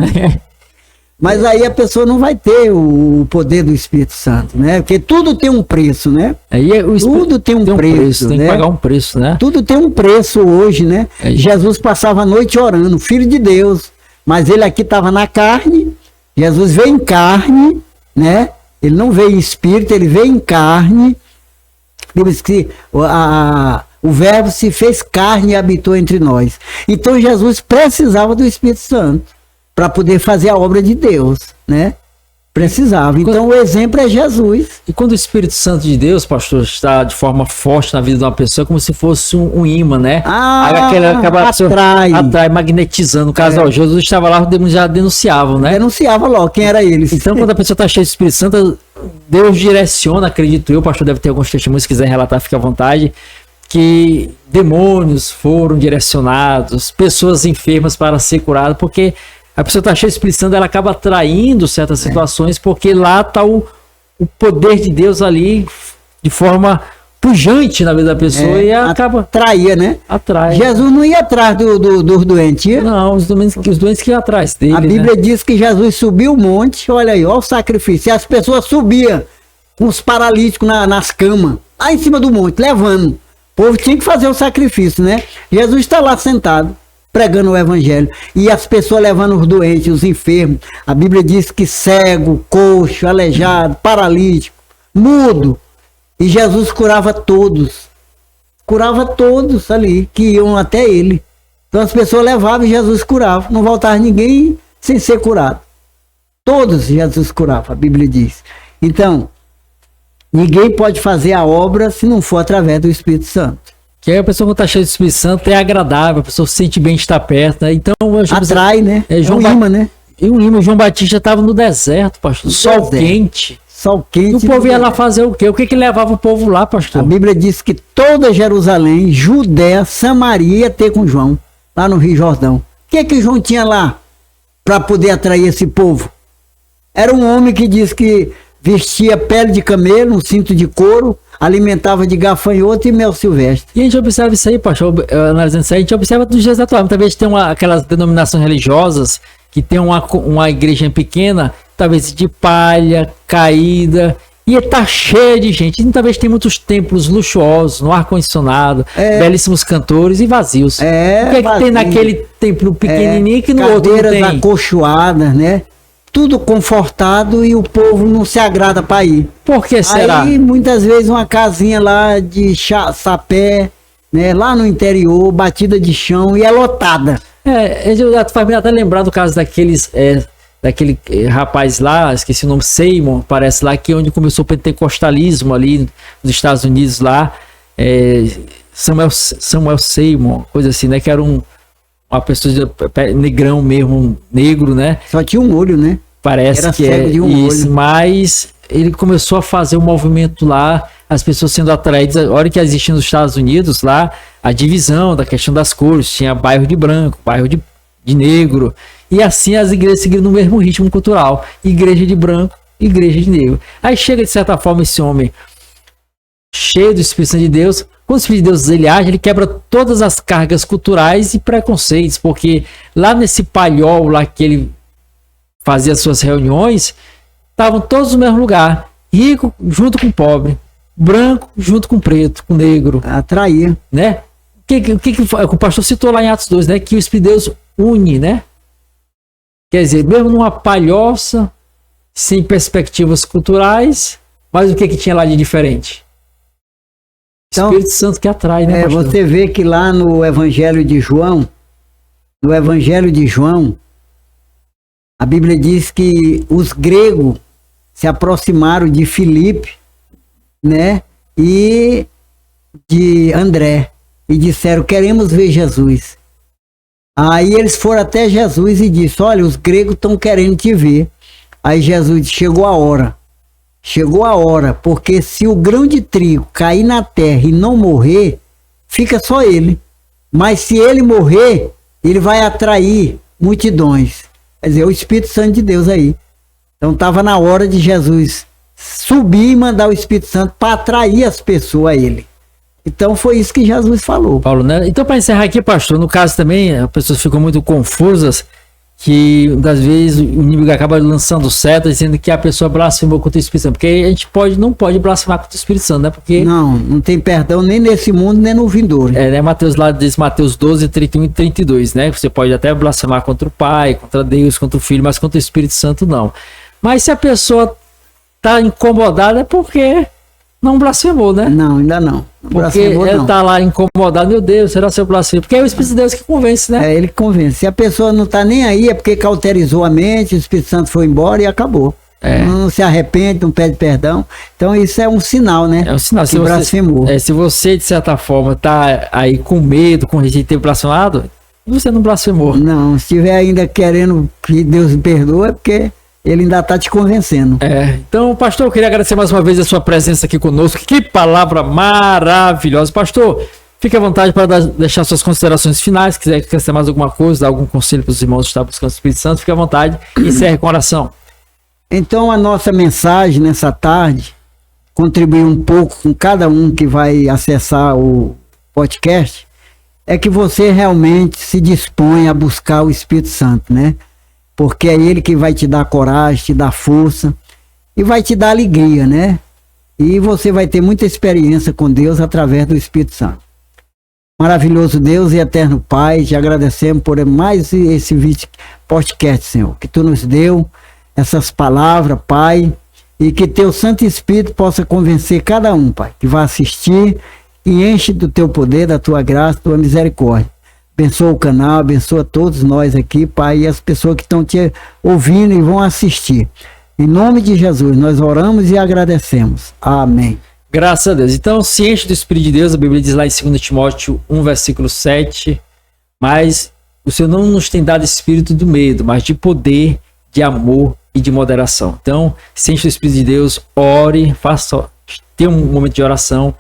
Mas aí a pessoa não vai ter o poder do Espírito Santo, né? Porque tudo tem um preço, né? Tudo tem um preço, tem né? que pagar um preço, né? Tudo tem um preço hoje, né? Jesus passava a noite orando, Filho de Deus, mas ele aqui estava na carne. Jesus veio em carne, né? Ele não veio em espírito, ele veio em carne. Diz que o verbo se fez carne e habitou entre nós. Então Jesus precisava do Espírito Santo para poder fazer a obra de Deus, né? Precisava. Então o exemplo é Jesus. E quando o Espírito Santo de Deus, pastor, está de forma forte na vida de uma pessoa, é como se fosse um imã, né? Atrai, magnetizando. No caso, Jesus estava lá, os demônios já denunciavam, né? Denunciava logo quem era ele. Então, quando a pessoa está cheia do Espírito Santo, Deus direciona, acredito eu, o pastor deve ter alguns testemunhos, se quiser relatar, fique à vontade, que demônios foram direcionados, pessoas enfermas para ser curadas, porque a pessoa está cheia do Espírito Santo, ela acaba atraindo certas situações, porque lá está o poder de Deus ali de forma pujante na vida da pessoa e acaba... Atraía, né? Atrai. Jesus não ia atrás dos doentes. Não, os doentes que iam atrás dele. A Bíblia diz que Jesus subiu o monte, olha aí, olha o sacrifício. E as pessoas subiam com os paralíticos nas camas, lá em cima do monte, levando. O povo tinha que fazer o sacrifício, né? Jesus está lá sentado, pregando o evangelho, e as pessoas levando os doentes, os enfermos. A Bíblia diz que cego, coxo, aleijado, paralítico, mudo, e Jesus curava todos ali, que iam até ele. Então as pessoas levavam e Jesus curava, não voltava ninguém sem ser curado. Todos Jesus curava, a Bíblia diz. Então, ninguém pode fazer a obra se não for através do Espírito Santo. Que aí a pessoa, quando está cheia do Espírito Santo, é agradável, a pessoa se sente bem de estar perto, né? Então, atrai, né? É um imã, né? E um imã, João Batista estava no deserto, pastor, sol quente. Sol quente. E o povo ia lá fazer o quê? O que levava o povo lá, pastor? A Bíblia diz que toda Jerusalém, Judéia, Samaria ia ter com João, lá no Rio Jordão. O que João tinha lá para poder atrair esse povo? Era um homem que diz que vestia pele de camelo, um cinto de couro, alimentava de gafanhoto e mel silvestre. E a gente observa isso aí, pastor, analisando isso aí, a gente observa dos dias atuais. Talvez tem aquelas denominações religiosas que tem uma igreja pequena, talvez de palha, caída, e está cheia de gente. E talvez tem muitos templos luxuosos, no ar-condicionado, belíssimos cantores e vazios. O que é que tem naquele templo pequenininho que no outro não tem? Cadeiras acolchoadas, né? Tudo confortado e o povo não se agrada para ir. Por que será? Aí muitas vezes uma casinha lá de sapé, né, lá no interior, batida de chão e é lotada. Faz me até lembrar do caso daquele rapaz lá, esqueci o nome, Seymour, parece lá, que é onde começou o pentecostalismo ali nos Estados Unidos lá, Samuel Seymour, coisa assim, né, que era uma pessoa negrão mesmo, negro, né? Só tinha um olho, né? Parece era que cego de um isso, olho. Mas ele começou a fazer um movimento lá, as pessoas sendo atraídas. A hora que existia nos Estados Unidos lá, a divisão da questão das cores, tinha bairro de branco, bairro de negro, e assim as igrejas seguiram no mesmo ritmo cultural, igreja de branco, igreja de negro. Aí chega de certa forma esse homem cheio do Espírito Santo de Deus. Quando o Espírito de Deus ele age, ele quebra todas as cargas culturais e preconceitos, porque lá nesse paiol lá que ele fazia suas reuniões, estavam todos no mesmo lugar, rico junto com pobre, branco junto com preto, com negro. Atraía. Né? O pastor citou lá em Atos 2, né? Que o Espírito de Deus une, né? Quer dizer, mesmo numa palhoça, sem perspectivas culturais, mas o que tinha lá de diferente? Então, Espírito Santo que atrai, né, pastor? você vê que lá no Evangelho de João, a Bíblia diz que os gregos se aproximaram de Filipe, né, e de André, e disseram: queremos ver Jesus. Aí eles foram até Jesus e disseram: olha, os gregos estão querendo te ver. Aí Jesus disse: chegou a hora, porque se o grão de trigo cair na terra e não morrer, fica só ele. Mas se ele morrer, ele vai atrair multidões. Quer dizer, o Espírito Santo de Deus aí. Então estava na hora de Jesus subir e mandar o Espírito Santo para atrair as pessoas a ele. Então foi isso que Jesus falou. Paulo, né? Então, para encerrar aqui, pastor, no caso também, as pessoas ficam muito confusas, que das vezes o inimigo acaba lançando seta, dizendo que a pessoa blasfemou contra o Espírito Santo, porque a gente não pode blasfemar contra o Espírito Santo, né? Porque não tem perdão nem nesse mundo, nem no vindouro. né? Mateus lá diz, Mateus 12, 31 e 32, né? Você pode até blasfemar contra o Pai, contra Deus, contra o Filho, mas contra o Espírito Santo não. Mas se a pessoa tá incomodada é porque não blasfemou, né? Não, ainda não. Porque ele tá lá incomodado, meu Deus, será seu blasfemo? Porque é o Espírito de Deus que convence, né? É ele que convence. Se a pessoa não tá nem aí, é porque cauterizou a mente, o Espírito Santo foi embora e acabou. Não se arrepende, não pede perdão. Então isso é um sinal, né? É um sinal. Que blasfemou. Se você, de certa forma, tá aí com medo, com receio de ter blasfemado, você não blasfemou. Não, se estiver ainda querendo que Deus me perdoe, é porque ele ainda está te convencendo. Então, pastor, eu queria agradecer mais uma vez a sua presença aqui conosco. Que palavra maravilhosa. Pastor, fique à vontade para deixar suas considerações finais. Se quiser acrescentar mais alguma coisa, dar algum conselho para os irmãos que estão buscando o Espírito Santo, fique à vontade e encerre com oração. Então, a nossa mensagem nessa tarde, contribuir um pouco com cada um que vai acessar o podcast, é que você realmente se dispõe a buscar o Espírito Santo, né? Porque é ele que vai te dar coragem, te dar força e vai te dar alegria, né? E você vai ter muita experiência com Deus através do Espírito Santo. Maravilhoso Deus e eterno Pai, te agradecemos por mais esse podcast, Senhor, que Tu nos deu essas palavras, Pai, e que Teu Santo Espírito possa convencer cada um, Pai, que vai assistir e enche do Teu poder, da Tua graça, da Tua misericórdia. Abençoa o canal, abençoa todos nós aqui, Pai, e as pessoas que estão te ouvindo e vão assistir. Em nome de Jesus, nós oramos e agradecemos. Amém. Graças a Deus. Então, se enche do Espírito de Deus, a Bíblia diz lá em 2 Timóteo 1, versículo 7, mas o Senhor não nos tem dado espírito do medo, mas de poder, de amor e de moderação. Então, se enche do Espírito de Deus, ore, tenha um momento de oração,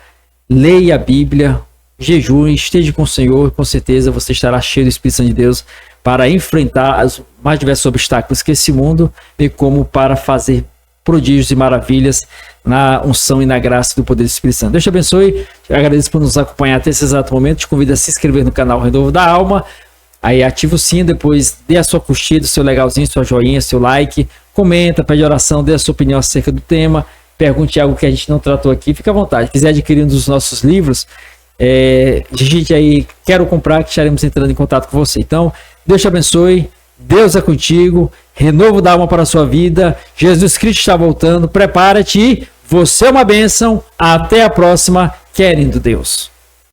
leia a Bíblia, jejue, esteja com o Senhor, com certeza você estará cheio do Espírito Santo de Deus para enfrentar os mais diversos obstáculos que esse mundo tem, como para fazer prodígios e maravilhas na unção e na graça do poder do Espírito Santo. Deus te abençoe, eu agradeço por nos acompanhar até esse exato momento, te convido a se inscrever no canal Renovo da Alma, aí ativa o sininho, depois dê a sua curtida, seu legalzinho, sua joinha, seu like, comenta, pede oração, dê a sua opinião acerca do tema, pergunte algo que a gente não tratou aqui, fique à vontade. Se quiser adquirir um dos nossos livros, digite aí, quero comprar, que estaremos entrando em contato com você. Então, Deus te abençoe, Deus é contigo, renovo da alma para a sua vida, Jesus Cristo está voltando, prepara-te, você é uma bênção, até a próxima, querendo Deus.